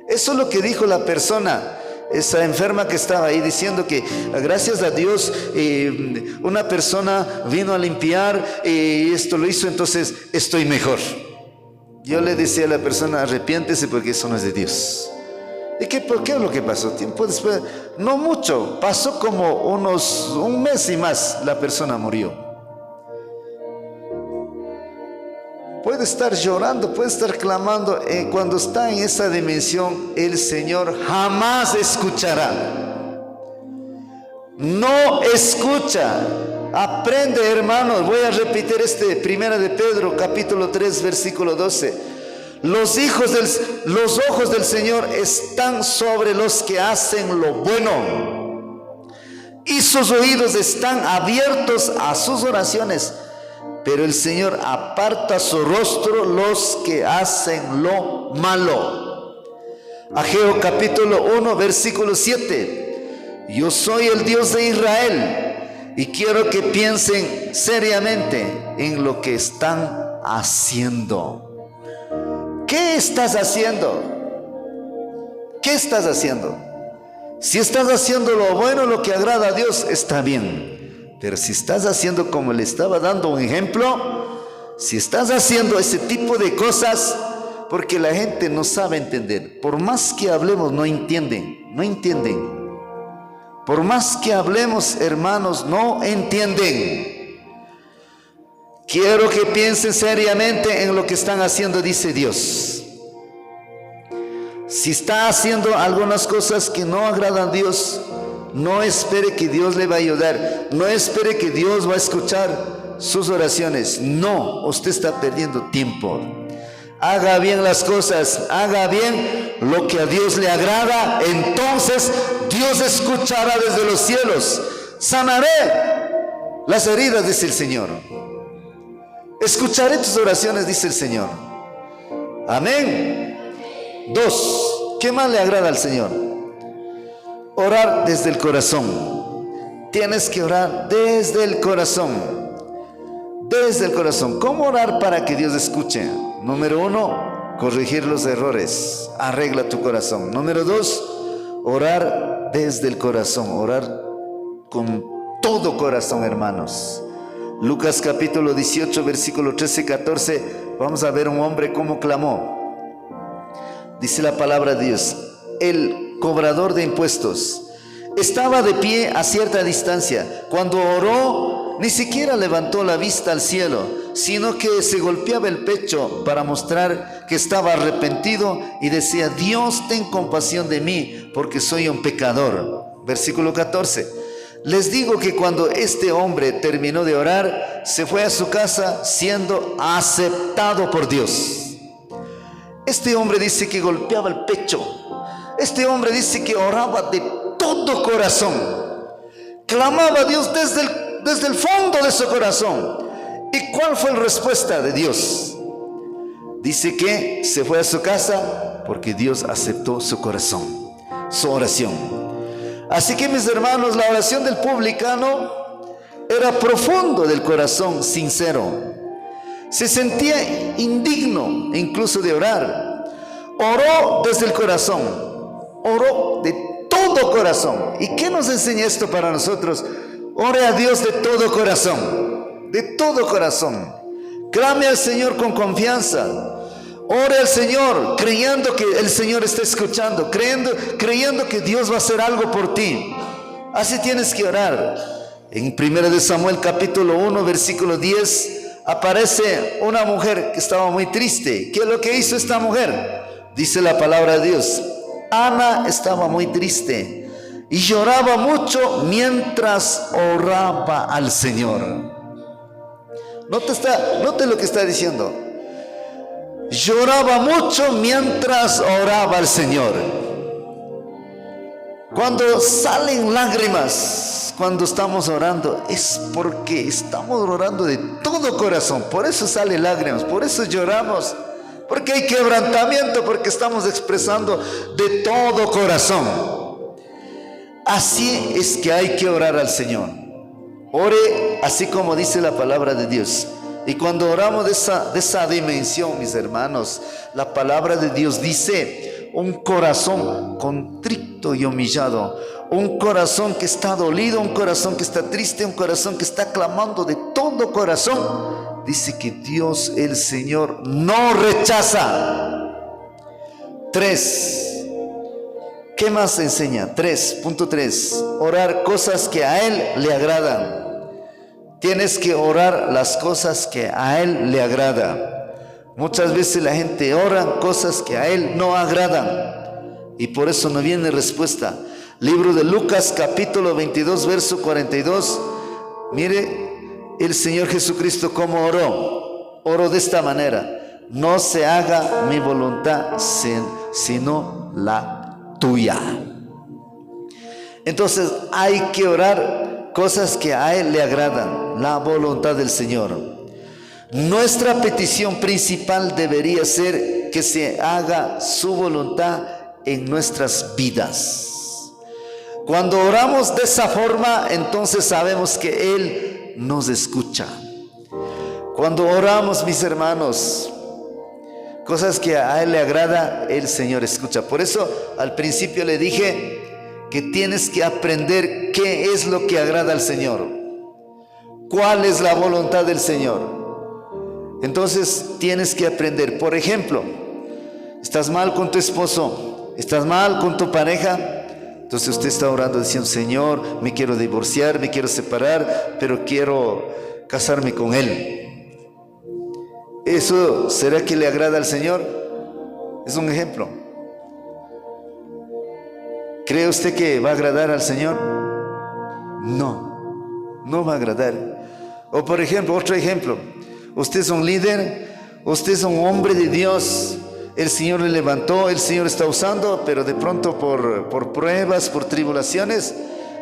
Eso es lo que dijo la persona, esa enferma que estaba ahí, diciendo que gracias a Dios una persona vino a limpiar y esto lo hizo, entonces estoy mejor. Yo le decía a la persona, arrepiéntese porque eso no es de Dios. ¿Y por qué es lo que pasó? Tiempo después, no mucho, pasó como un mes y más, la persona murió. Puede estar llorando, puede estar clamando, cuando está en esa dimensión, el Señor jamás escuchará. No escucha. Aprende, hermanos. Voy a repetir primera de Pedro, capítulo 3, versículo 12. Los ojos del Señor están sobre los que hacen lo bueno, y sus oídos están abiertos a sus oraciones, pero el Señor aparta su rostro los que hacen lo malo. Ageo capítulo 1, versículo 7. Yo soy el Dios de Israel y quiero que piensen seriamente en lo que están haciendo. ¿Qué estás haciendo? ¿Qué estás haciendo? Si estás haciendo lo bueno, lo que agrada a Dios, está bien. Pero si estás haciendo, como le estaba dando un ejemplo, si estás haciendo ese tipo de cosas, porque la gente no sabe entender. Por más que hablemos, no entienden. Por más que hablemos, hermanos, no entienden. Quiero que piensen seriamente en lo que están haciendo, dice Dios. Si está haciendo algunas cosas que no agradan a Dios, no espere que Dios le va a ayudar. No espere que Dios va a escuchar sus oraciones. No, usted está perdiendo tiempo. Haga bien las cosas, haga bien lo que a Dios le agrada. Entonces Dios escuchará desde los cielos. Sanaré las heridas, dice el Señor. Escucharé tus oraciones, dice el Señor. Amén. 2. ¿Qué más le agrada al Señor? Orar desde el corazón. Tienes que orar desde el corazón. Desde el corazón. ¿Cómo orar para que Dios escuche? Número 1, corregir los errores. Arregla tu corazón. Número 2, orar desde el corazón. Orar con todo corazón, hermanos. Lucas capítulo 18, versículo 13-14. Vamos a ver un hombre cómo clamó. Dice la palabra de Dios: el cobrador de impuestos estaba de pie a cierta distancia. Cuando oró, ni siquiera levantó la vista al cielo, sino que se golpeaba el pecho para mostrar que estaba arrepentido y decía: Dios, ten compasión de mí, porque soy un pecador. Versículo 14. Les digo que cuando este hombre terminó de orar, se fue a su casa siendo aceptado por Dios. Este hombre dice que golpeaba el pecho. Este hombre dice que oraba de todo corazón. Clamaba a Dios desde el fondo de su corazón. ¿Y cuál fue la respuesta de Dios? Dice que se fue a su casa porque Dios aceptó su corazón, su oración. Así que, mis hermanos, la oración del publicano era profundo del corazón, sincero. Se sentía indigno incluso de orar. Oró desde el corazón, oró de todo corazón. ¿Y qué nos enseña esto para nosotros? Ore a Dios de todo corazón, de todo corazón. Clame al Señor con confianza. Ore al Señor creyendo que el Señor está escuchando, creyendo que Dios va a hacer algo por ti. Así tienes que orar. En 1 de Samuel capítulo 1 versículo 10 aparece una mujer que estaba muy triste. ¿Qué es lo que hizo esta mujer? Dice la palabra de Dios: Ana estaba muy triste y lloraba mucho mientras oraba al Señor. Note lo que está diciendo. Lloraba mucho mientras oraba al Señor. Cuando salen lágrimas, cuando estamos orando, es porque estamos orando de todo corazón. Por eso salen lágrimas, por eso lloramos, porque hay quebrantamiento, porque estamos expresando de todo corazón. Así es que hay que orar al Señor. Ore así como dice la palabra de Dios. Y cuando oramos de esa dimensión, mis hermanos, la palabra de Dios dice: un corazón contrito y humillado, un corazón que está dolido, un corazón que está triste, un corazón que está clamando de todo corazón, dice que Dios, el Señor, no rechaza. 3. ¿Qué más enseña? 3.3. Orar cosas que a Él le agradan. Tienes que orar las cosas que a Él le agradan. Muchas veces la gente ora cosas que a Él no agradan y por eso no viene respuesta. Libro de Lucas capítulo 22 verso 42. Mire el Señor Jesucristo cómo oró. Oró de esta manera: no se haga mi voluntad sino la tuya. Entonces hay que orar cosas que a Él le agradan, la voluntad del Señor. Nuestra petición principal debería ser que se haga su voluntad en nuestras vidas. Cuando oramos de esa forma, entonces sabemos que Él nos escucha. Cuando oramos, mis hermanos, cosas que a Él le agrada, el Señor escucha. Por eso al principio le dije que tienes que aprender qué es lo que agrada al Señor, cuál es la voluntad del Señor. Entonces tienes que aprender. Por ejemplo, estás mal con tu esposo, estás mal con tu pareja, entonces usted está orando diciendo: Señor, me quiero divorciar, me quiero separar, pero quiero casarme con Él. ¿Eso será que le agrada al Señor? Es un ejemplo. ¿Cree usted que va a agradar al Señor? No, no va a agradar. O por ejemplo, otro ejemplo: usted es un líder, usted es un hombre de Dios, el Señor le levantó, el Señor está usando, pero de pronto por pruebas, por tribulaciones,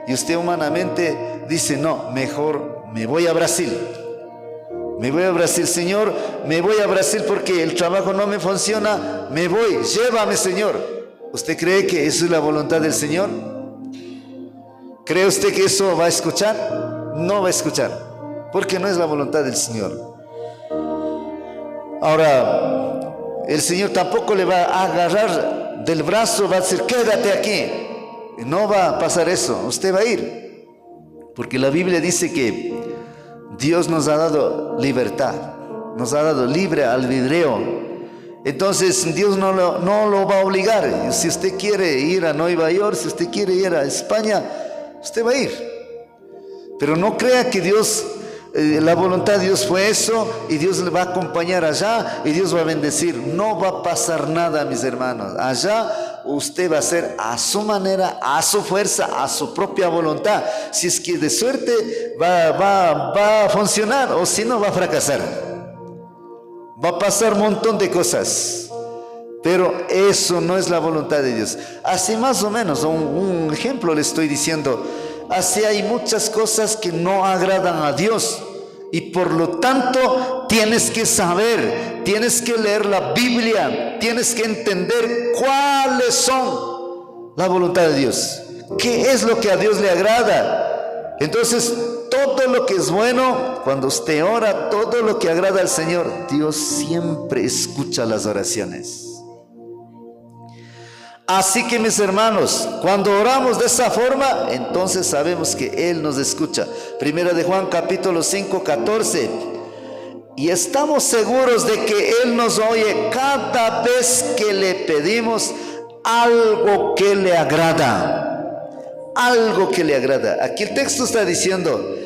y usted humanamente dice: no, mejor me voy a Brasil. Me voy a Brasil, Señor, me voy a Brasil porque el trabajo no me funciona, me voy, llévame, Señor. ¿Usted cree que eso es la voluntad del Señor? ¿Cree usted que eso va a escuchar? No va a escuchar, porque no es la voluntad del Señor. Ahora, el Señor tampoco le va a agarrar del brazo, va a decir: quédate aquí. No va a pasar eso, usted va a ir. Porque la Biblia dice que Dios nos ha dado libertad, nos ha dado libre albedrío. Entonces Dios no lo va a obligar. Si usted quiere ir a Nueva York, si usted quiere ir a España, usted va a ir. Pero no crea que Dios, la voluntad de Dios fue eso y Dios le va a acompañar allá y Dios va a bendecir. No va a pasar nada, mis hermanos. Allá usted va a hacer a su manera, a su fuerza, a su propia voluntad. Si es que de suerte va a funcionar, o si no, va a fracasar. Va a pasar un montón de cosas, pero eso no es la voluntad de Dios. Así más o menos, un ejemplo le estoy diciendo. Así hay muchas cosas que no agradan a Dios y por lo tanto tienes que saber, tienes que leer la Biblia, tienes que entender cuáles son la voluntad de Dios, qué es lo que a Dios le agrada. Entonces todo lo que es bueno, cuando usted ora, todo lo que agrada al Señor, Dios siempre escucha las oraciones. Así que, mis hermanos, cuando oramos de esa forma, entonces sabemos que Él nos escucha. Primera de Juan capítulo 5, 14. Y estamos seguros de que Él nos oye cada vez que le pedimos algo que le agrada. Algo que le agrada. Aquí el texto está diciendo,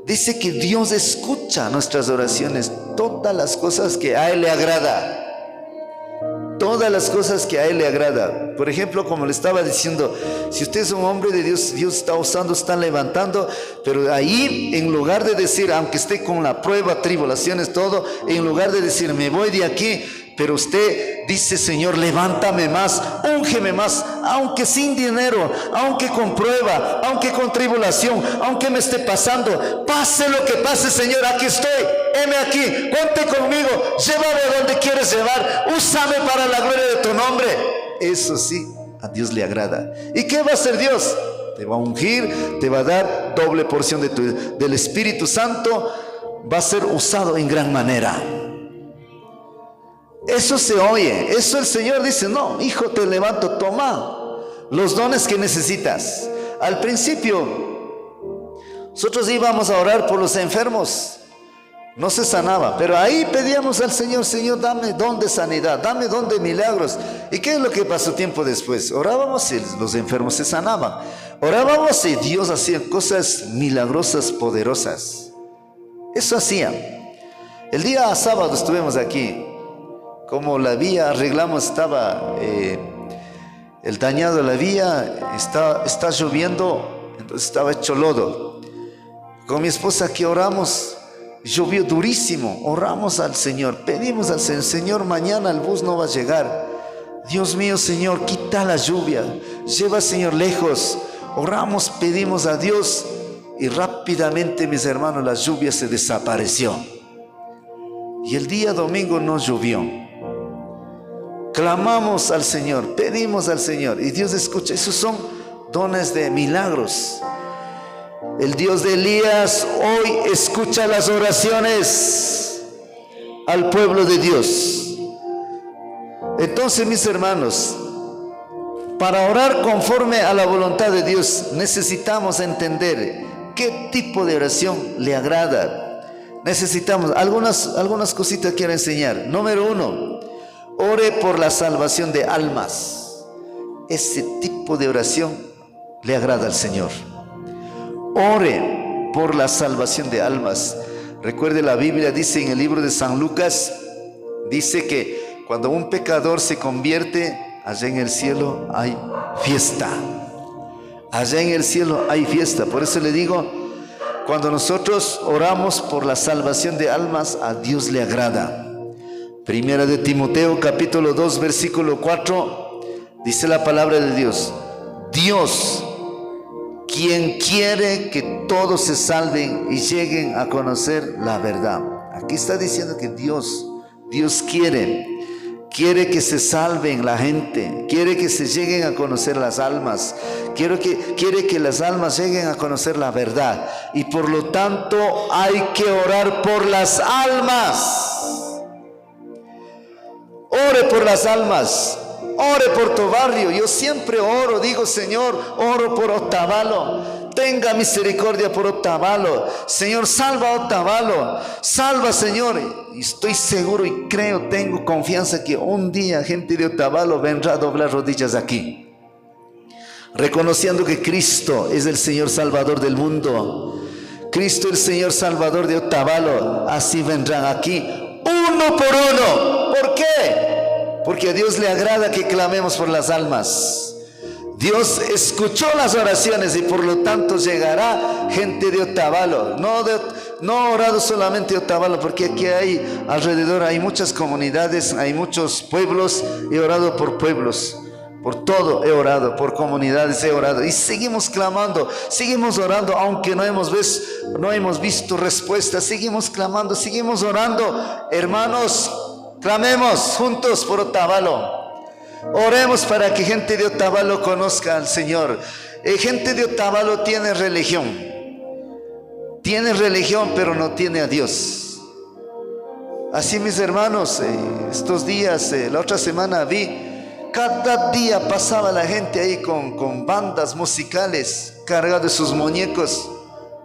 dice que Dios escucha nuestras oraciones, todas las cosas que a Él le agrada. Todas las cosas que a Él le agrada. Por ejemplo, como le estaba diciendo, si usted es un hombre de Dios, Dios está usando, está levantando, pero ahí, en lugar de decir, aunque esté con la prueba, tribulaciones, todo, en lugar de decir, me voy de aquí, pero usted dice, Señor, levántame más, úngeme más, aunque sin dinero, aunque con prueba, aunque con tribulación, aunque me esté pasando, pase lo que pase, Señor, aquí estoy, heme aquí, cuente conmigo, llévame a donde quieres llevar, úsame para la gloria de tu nombre. Eso sí, a Dios le agrada. ¿Y qué va a hacer Dios? te va a ungir, te va a dar doble porción del Espíritu Santo, va a ser usado en gran manera. Eso se oye, eso el Señor dice, no, hijo, te levanto, toma los dones que necesitas. Al principio, nosotros íbamos a orar por los enfermos, no se sanaba, pero ahí pedíamos al Señor, Señor, dame don de sanidad, dame don de milagros. ¿Y qué es lo que pasó tiempo después? Orábamos y los enfermos se sanaban. Orábamos y Dios hacía cosas milagrosas, poderosas. Eso hacía. El día sábado estuvimos aquí. Como la vía arreglamos, estaba el dañado de la vía, está lloviendo, entonces estaba hecho lodo. Con mi esposa aquí oramos. Llovió durísimo, oramos al Señor, pedimos al Señor, Señor, mañana el bus no va a llegar. Dios mío, Señor, quita la lluvia, lleva, Señor, lejos. Oramos, pedimos a Dios y rápidamente, mis hermanos, la lluvia se desapareció. Y el día domingo no llovió. Clamamos al Señor, pedimos al Señor y Dios escucha. Esos son dones de milagros. El Dios de Elías hoy escucha las oraciones al pueblo de Dios. Entonces, mis hermanos, para orar conforme a la voluntad de Dios necesitamos entender qué tipo de oración le agrada. Necesitamos algunas cositas quiero enseñar. Número 1, ore por la salvación de almas. Ese tipo de oración le agrada al Señor. Ore por la salvación de almas. Recuerde, la Biblia dice en el libro de San Lucas, dice que cuando un pecador se convierte, allá en el cielo hay fiesta. Allá en el cielo hay fiesta. Por eso le digo, cuando nosotros oramos por la salvación de almas, a Dios le agrada. Primera de Timoteo capítulo 2 versículo 4, dice la palabra de Dios: Dios, quien quiere que todos se salven y lleguen a conocer la verdad. Aquí está diciendo que Dios quiere que se salven la gente, quiere que se lleguen a conocer las almas, quiere que las almas lleguen a conocer la verdad. Y por lo tanto hay que orar por las almas. Ore por las almas. Ore por tu barrio. Yo siempre oro, digo, Señor, oro por Otavalo. Tenga misericordia por Otavalo. Señor, salva a Otavalo. Salva, Señor. Y estoy seguro y creo, tengo confianza que un día gente de Otavalo vendrá a doblar rodillas aquí, reconociendo que Cristo es el Señor Salvador del mundo. Cristo el Señor Salvador de Otavalo. Así vendrán aquí, uno por uno. ¿Por qué? Porque a Dios le agrada que clamemos por las almas. Dios escuchó las oraciones y por lo tanto llegará gente de Otavalo. No ha orado solamente Otavalo, porque aquí alrededor hay muchas comunidades, hay muchos pueblos. He orado por pueblos, por todo he orado, por comunidades he orado. Y seguimos clamando, seguimos orando, aunque no hemos visto respuesta. Seguimos clamando, seguimos orando. Hermanos, clamemos juntos por Otavalo. Oremos para que gente de Otavalo conozca al Señor. Gente de Otavalo tiene religión, pero no tiene a Dios. Así, mis hermanos, estos días, la otra semana vi, cada día pasaba la gente ahí con bandas musicales, cargados de sus muñecos,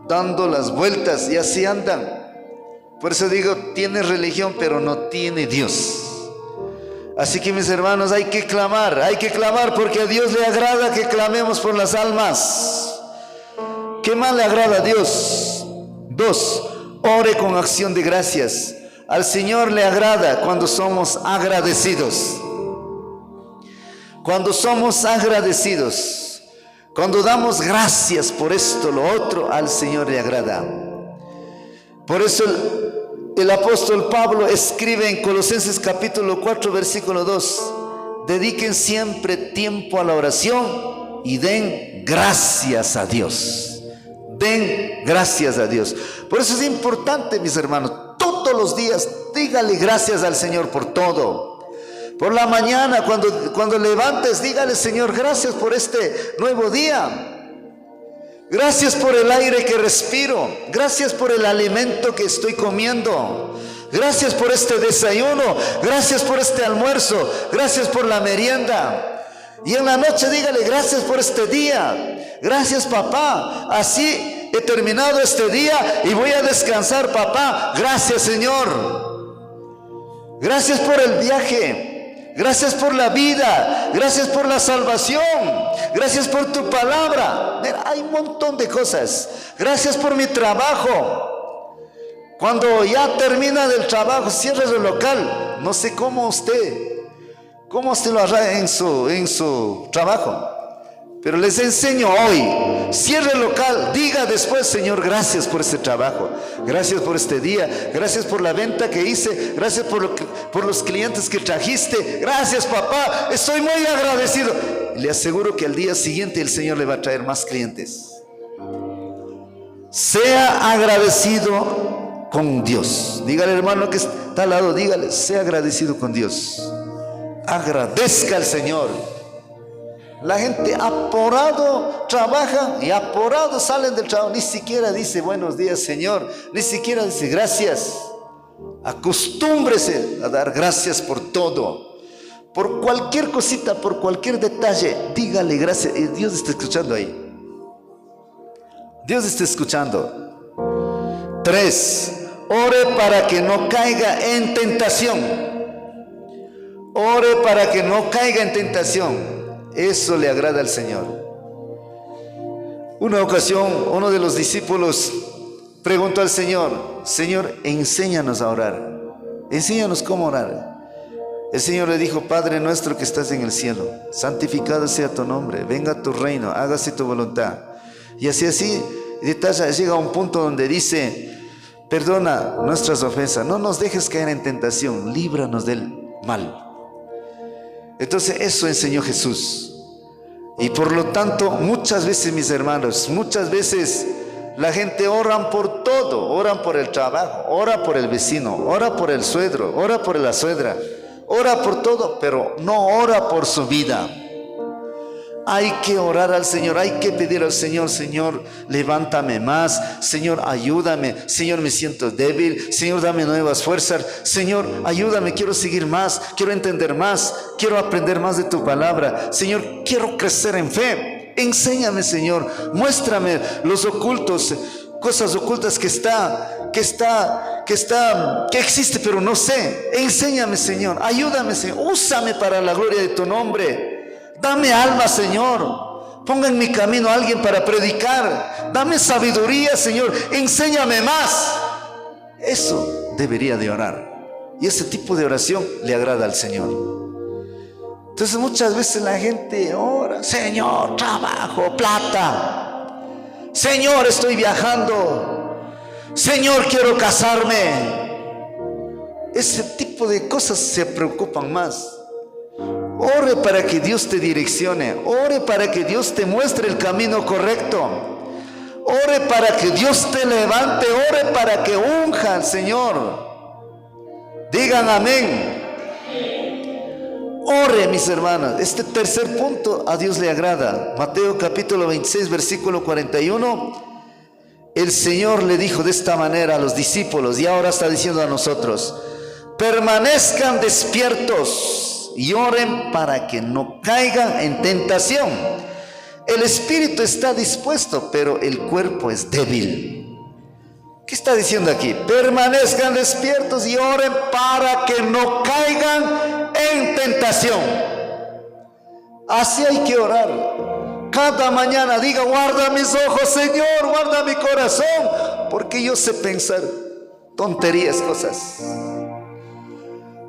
dando las vueltas, y así andan. Por eso digo, tiene religión, pero no tiene Dios. Así que, mis hermanos, hay que clamar porque a Dios le agrada que clamemos por las almas. ¿Qué más le agrada a Dios? 2, ore con acción de gracias. Al Señor le agrada cuando somos agradecidos. Cuando somos agradecidos, cuando damos gracias por esto, lo otro, al Señor le agrada. Por eso el apóstol Pablo escribe en Colosenses capítulo 4 versículo 2: dediquen siempre tiempo a la oración y den gracias a Dios. Den gracias a Dios. Por eso es importante, mis hermanos, todos los días dígale gracias al Señor por todo. Por la mañana, cuando levantes, dígale: Señor, gracias por este nuevo día. Gracias por el aire que respiro. Gracias por el alimento que estoy comiendo. Gracias por este desayuno. Gracias por este almuerzo. Gracias por la merienda. Y en la noche dígale: gracias por este día. Gracias, papá. Así he terminado este día y voy a descansar, papá. Gracias, Señor. Gracias por el viaje. Gracias por la vida. Gracias por la salvación. Gracias por tu palabra. Mira, hay un montón de cosas. Gracias por mi trabajo. Cuando ya termina del trabajo, cierra el local. No sé cómo usted lo hará en su trabajo, pero les enseño hoy: cierre el local, diga después: Señor, gracias por este trabajo, gracias por este día, gracias por la venta que hice, gracias por los clientes que trajiste, gracias, papá, estoy muy agradecido. Le aseguro que al día siguiente el Señor le va a traer más clientes. Sea agradecido con Dios. Dígale, hermano que está al lado, dígale: sea agradecido con Dios. Agradezca al Señor. La gente apurado trabaja y apurado salen del trabajo. Ni siquiera dice buenos días, Señor. Ni siquiera dice gracias. Acostúmbrese a dar gracias por todo. Por cualquier cosita, por cualquier detalle, dígale gracias. Y Dios está escuchando ahí. Dios está escuchando. 3. Ore para que no caiga en tentación. Ore para que no caiga en tentación. Eso le agrada al Señor. Una ocasión, uno de los discípulos preguntó al Señor: Señor, enséñanos a orar. Enséñanos cómo orar. El Señor le dijo: Padre nuestro que estás en el cielo, santificado sea tu nombre, venga tu reino, hágase tu voluntad. Y así llega a un punto donde dice: perdona nuestras ofensas, no nos dejes caer en tentación, líbranos del mal. Entonces eso enseñó Jesús. Y por lo tanto, muchas veces, mis hermanos, muchas veces la gente oran por todo. Oran por el trabajo, ora por el vecino, ora por el suegro, ora por la suegra, ora por todo, pero no ora por su vida. Hay que orar al Señor, hay que pedir al Señor: Señor, levántame más, Señor, ayúdame, Señor, me siento débil, Señor, dame nuevas fuerzas, Señor, ayúdame, quiero seguir más, quiero entender más, quiero aprender más de tu palabra, Señor, quiero crecer en fe. Enséñame, Señor, muéstrame los ocultos, cosas ocultas que existe, pero no sé. Enséñame, Señor, ayúdame, Señor, úsame para la gloria de tu nombre. Dame alma, Señor. Ponga en mi camino a alguien para predicar. Dame sabiduría, Señor. Enséñame más. Eso debería de orar. Y ese tipo de oración le agrada al Señor. Entonces muchas veces la gente ora: Señor, trabajo, plata. Señor, estoy viajando. Señor, quiero casarme. Ese tipo de cosas se preocupan más. Ore para que Dios te direccione. Ore para que Dios te muestre el camino correcto. Ore para que Dios te levante. Ore para que unja al Señor. Digan amén. Ore, mis hermanas. Este tercer punto a Dios le agrada. Mateo capítulo 26, versículo 41. El Señor le dijo de esta manera a los discípulos, y ahora está diciendo a nosotros: permanezcan despiertos y oren para que no caigan en tentación. El espíritu está dispuesto, pero el cuerpo es débil. ¿Qué está diciendo aquí? Permanezcan despiertos y oren para que no caigan en tentación. Así hay que orar. Cada mañana diga: guarda mis ojos, Señor, guarda mi corazón, porque yo sé pensar tonterías, cosas.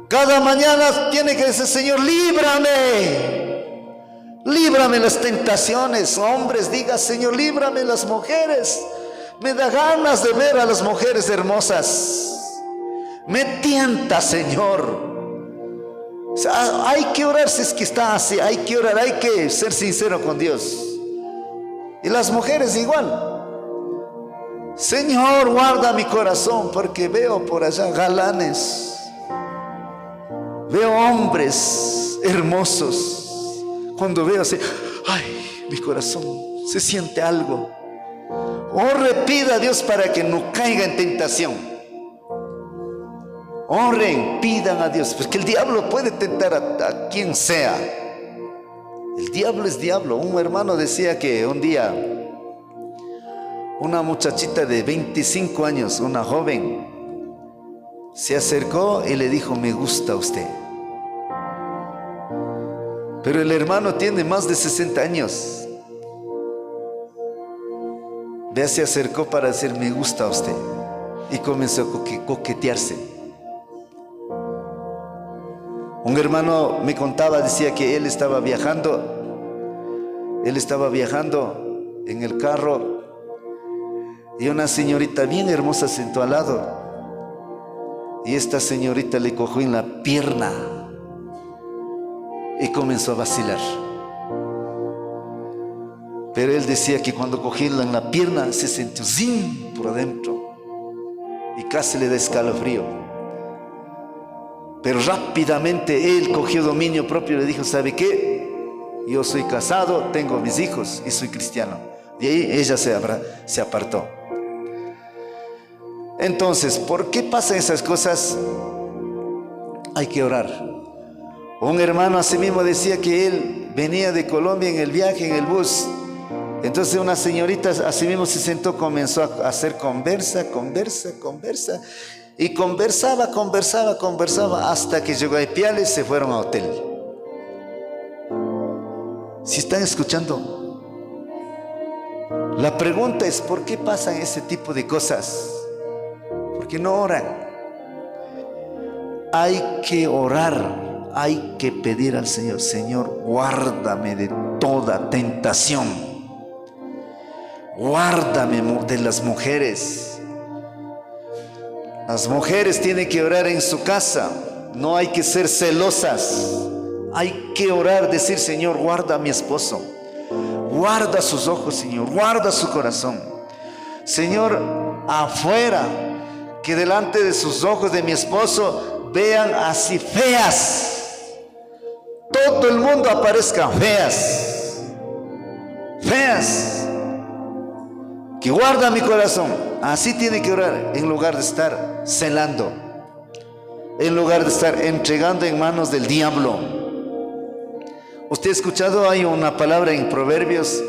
Cada mañana tiene que decir: Señor, líbrame. Líbrame las tentaciones. Hombres, diga: Señor, líbrame las mujeres. Me da ganas de ver a las mujeres hermosas. Me tienta, Señor. O sea, hay que orar si es que está así. Hay que orar, hay que ser sincero con Dios. Y las mujeres igual. Señor, guarda mi corazón, porque veo por allá galanes. Veo hombres hermosos. Cuando veo así, ay, mi corazón se siente algo. Honre, pida a Dios para que no caiga en tentación. Honren, pidan a Dios, porque el diablo puede tentar a quien sea. El diablo es diablo. Un hermano decía que un día una muchachita de 25 años, una joven, se acercó y le dijo: me gusta usted. Pero el hermano tiene más de 60 años. Vea, se acercó para decir: me gusta usted. Y comenzó a coquetearse. Un hermano me contaba, decía que él estaba viajando en el carro, y una señorita bien hermosa se sentó al lado, y esta señorita le cogió en la pierna y comenzó a vacilar. Pero él decía que cuando cogió en la pierna se sintió zin por adentro y casi le da escalofrío. Pero rápidamente él cogió dominio propio y le dijo: ¿sabe qué? Yo soy casado, tengo mis hijos y soy cristiano. Y ahí ella se apartó. Entonces, ¿por qué pasan esas cosas? Hay que orar. Un hermano así mismo decía que él venía de Colombia en el viaje, en el bus. Entonces una señorita así mismo se sentó, comenzó a hacer conversa, y conversaba hasta que llegó a Ipiales y se fueron a hotel. ¿Si están escuchando? La pregunta es: ¿por qué pasan ese tipo de cosas? ¿Por qué no oran? Hay que orar, hay que pedir al Señor: Señor, guárdame de toda tentación. Guárdame de las mujeres. Las mujeres tienen que orar en su casa. No hay que ser celosas. Hay que orar, decir: Señor, guarda a mi esposo. Guarda sus ojos, Señor. Guarda su corazón. Señor, afuera, que delante de sus ojos de mi esposo vean así feas. Todo el mundo aparezca feas. Feas. Que guarda mi corazón. Así tiene que orar, en lugar de estar celando, en lugar de estar entregando en manos del diablo. Usted ha escuchado, hay una palabra en Proverbios: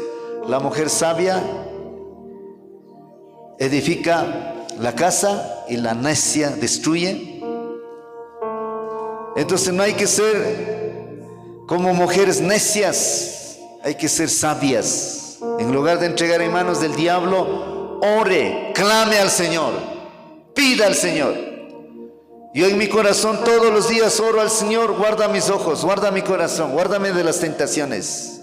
la mujer sabia edifica la casa y la necia destruye. Entonces no hay que ser como mujeres necias, hay que ser sabias. En lugar de entregar en manos del diablo, ore, clame al Señor, pida al Señor. Yo en mi corazón todos los días oro al Señor: guarda mis ojos, guarda mi corazón, guárdame de las tentaciones,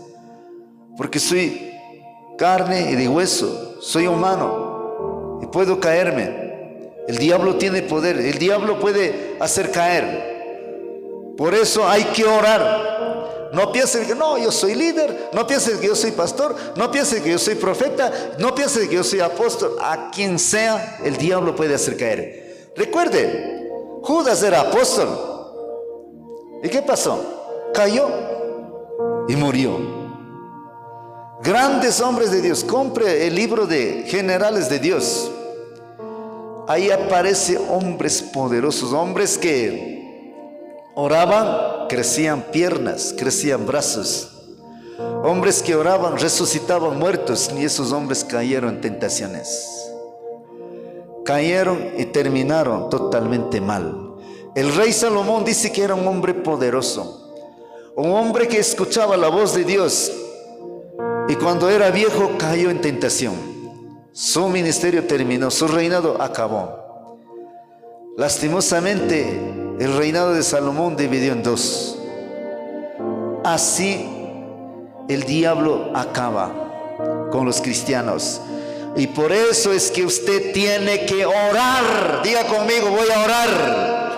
porque soy carne y de hueso, soy humano y puedo caerme. El diablo tiene poder, el diablo puede hacer caer. Por eso hay que orar. No piensen que no, yo soy líder. No piensen que yo soy pastor. No piensen que yo soy profeta. No piensen que yo soy apóstol. A quien sea, el diablo puede hacer caer. Recuerden, Judas era apóstol. ¿Y qué pasó? Cayó y murió. Grandes hombres de Dios. Compre el libro de Generales de Dios. Ahí aparecen hombres poderosos, hombres que oraban, crecían piernas, crecían brazos. Hombres que oraban, resucitaban muertos, y esos hombres cayeron en tentaciones. Cayeron y terminaron totalmente mal. El rey Salomón dice que era un hombre poderoso, un hombre que escuchaba la voz de Dios, y cuando era viejo cayó en tentación. Su ministerio terminó, su reinado acabó. Lastimosamente, el reinado de Salomón dividió en dos. Así el diablo acaba con los cristianos. Y por eso es que usted tiene que orar. Diga conmigo: voy a orar.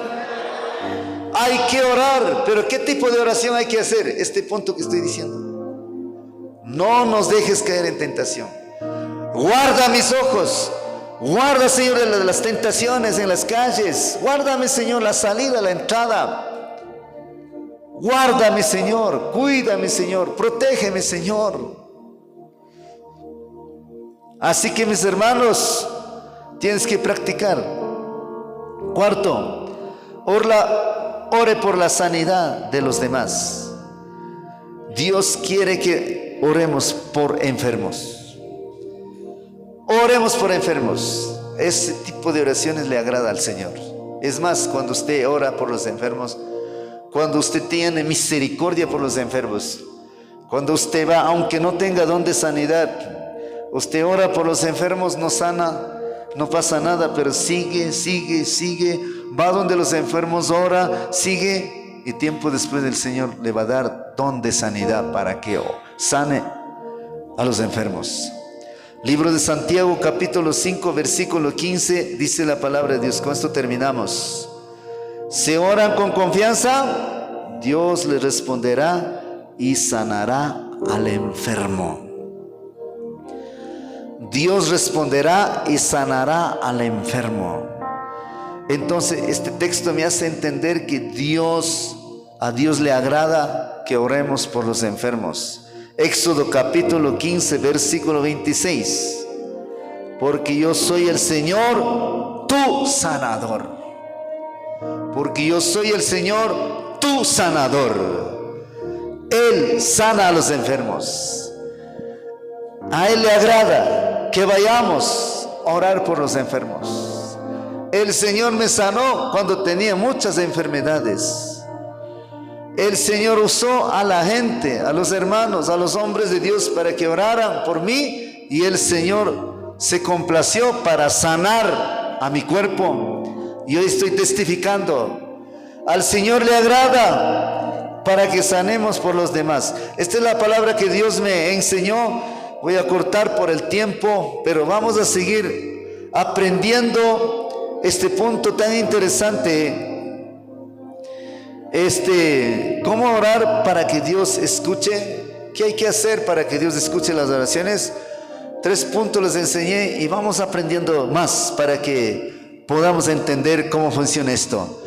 Hay que orar. Pero ¿qué tipo de oración hay que hacer? Este punto que estoy diciendo. No nos dejes caer en tentación. Guarda mis ojos. Guarda, Señor, de las tentaciones en las calles. Guárdame, Señor, la salida, la entrada. Guárdame, Señor. Cuídame, Señor. Protégeme, Señor. Así que mis hermanos, tienes que practicar. Cuarto, ore por la sanidad de los demás. Dios quiere que oremos por enfermos. Oremos por enfermos. Ese tipo de oraciones le agrada al Señor. Es más, cuando usted ora por los enfermos, cuando usted tiene misericordia por los enfermos, cuando usted va, aunque no tenga don de sanidad, usted ora por los enfermos, no sana, no pasa nada, pero sigue, va donde los enfermos, ora, sigue, y tiempo después el Señor le va a dar don de sanidad para que sane a los enfermos. Libro de Santiago, capítulo 5, versículo 15, dice la palabra de Dios. Con esto terminamos. Se oran con confianza, Dios les responderá y sanará al enfermo. Dios responderá y sanará al enfermo. Entonces este texto me hace entender que a Dios le agrada que oremos por los enfermos. Éxodo capítulo 15 versículo 26. Porque yo soy el Señor, tu sanador. Porque yo soy el Señor, tu sanador. Él sana a los enfermos. A Él le agrada que vayamos a orar por los enfermos. El Señor me sanó cuando tenía muchas enfermedades. El Señor usó a la gente, a los hermanos, a los hombres de Dios para que oraran por mí, y el Señor se complació para sanar a mi cuerpo. Y hoy estoy testificando. Al Señor le agrada para que sanemos por los demás. Esta es la palabra que Dios me enseñó. Voy a cortar por el tiempo, pero vamos a seguir aprendiendo este punto tan interesante. ¿Cómo orar para que Dios escuche? ¿Qué hay que hacer para que Dios escuche las oraciones? 3 puntos les enseñé y vamos aprendiendo más para que podamos entender cómo funciona esto.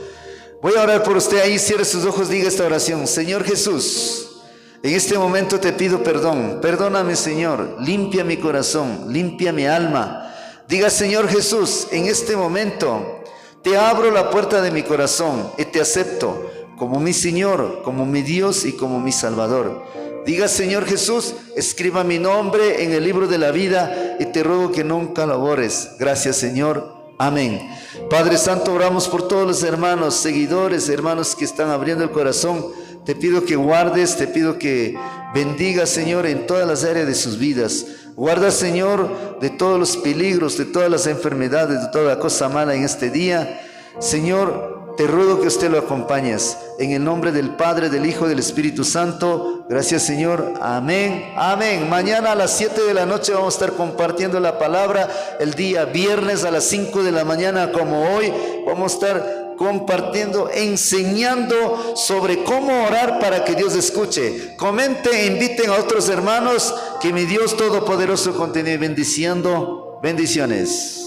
Voy a orar por usted ahí, cierre sus ojos, diga esta oración. Señor Jesús, en este momento te pido perdón. Perdóname, Señor, limpia mi corazón, limpia mi alma. Diga, Señor Jesús, en este momento te abro la puerta de mi corazón y te acepto como mi Señor, como mi Dios y como mi Salvador. Diga, Señor Jesús, escriba mi nombre en el libro de la vida y te ruego que nunca lo borres. Gracias, Señor. Amén. Padre Santo, oramos por todos los hermanos, seguidores, hermanos que están abriendo el corazón. Te pido que guardes, te pido que bendigas, Señor, en todas las áreas de sus vidas. Guarda, Señor, de todos los peligros, de todas las enfermedades, de toda cosa mala en este día. Señor, te ruego que usted lo acompañes. En el nombre del Padre, del Hijo, del Espíritu Santo. Gracias, Señor. Amén. Amén. Mañana a las 7 de la noche vamos a estar compartiendo la palabra. El día viernes a las 5 de la mañana, como hoy, vamos a estar compartiendo, enseñando sobre cómo orar para que Dios escuche. Comenten, inviten a otros hermanos. Que mi Dios Todopoderoso continúe bendiciendo. Bendiciones.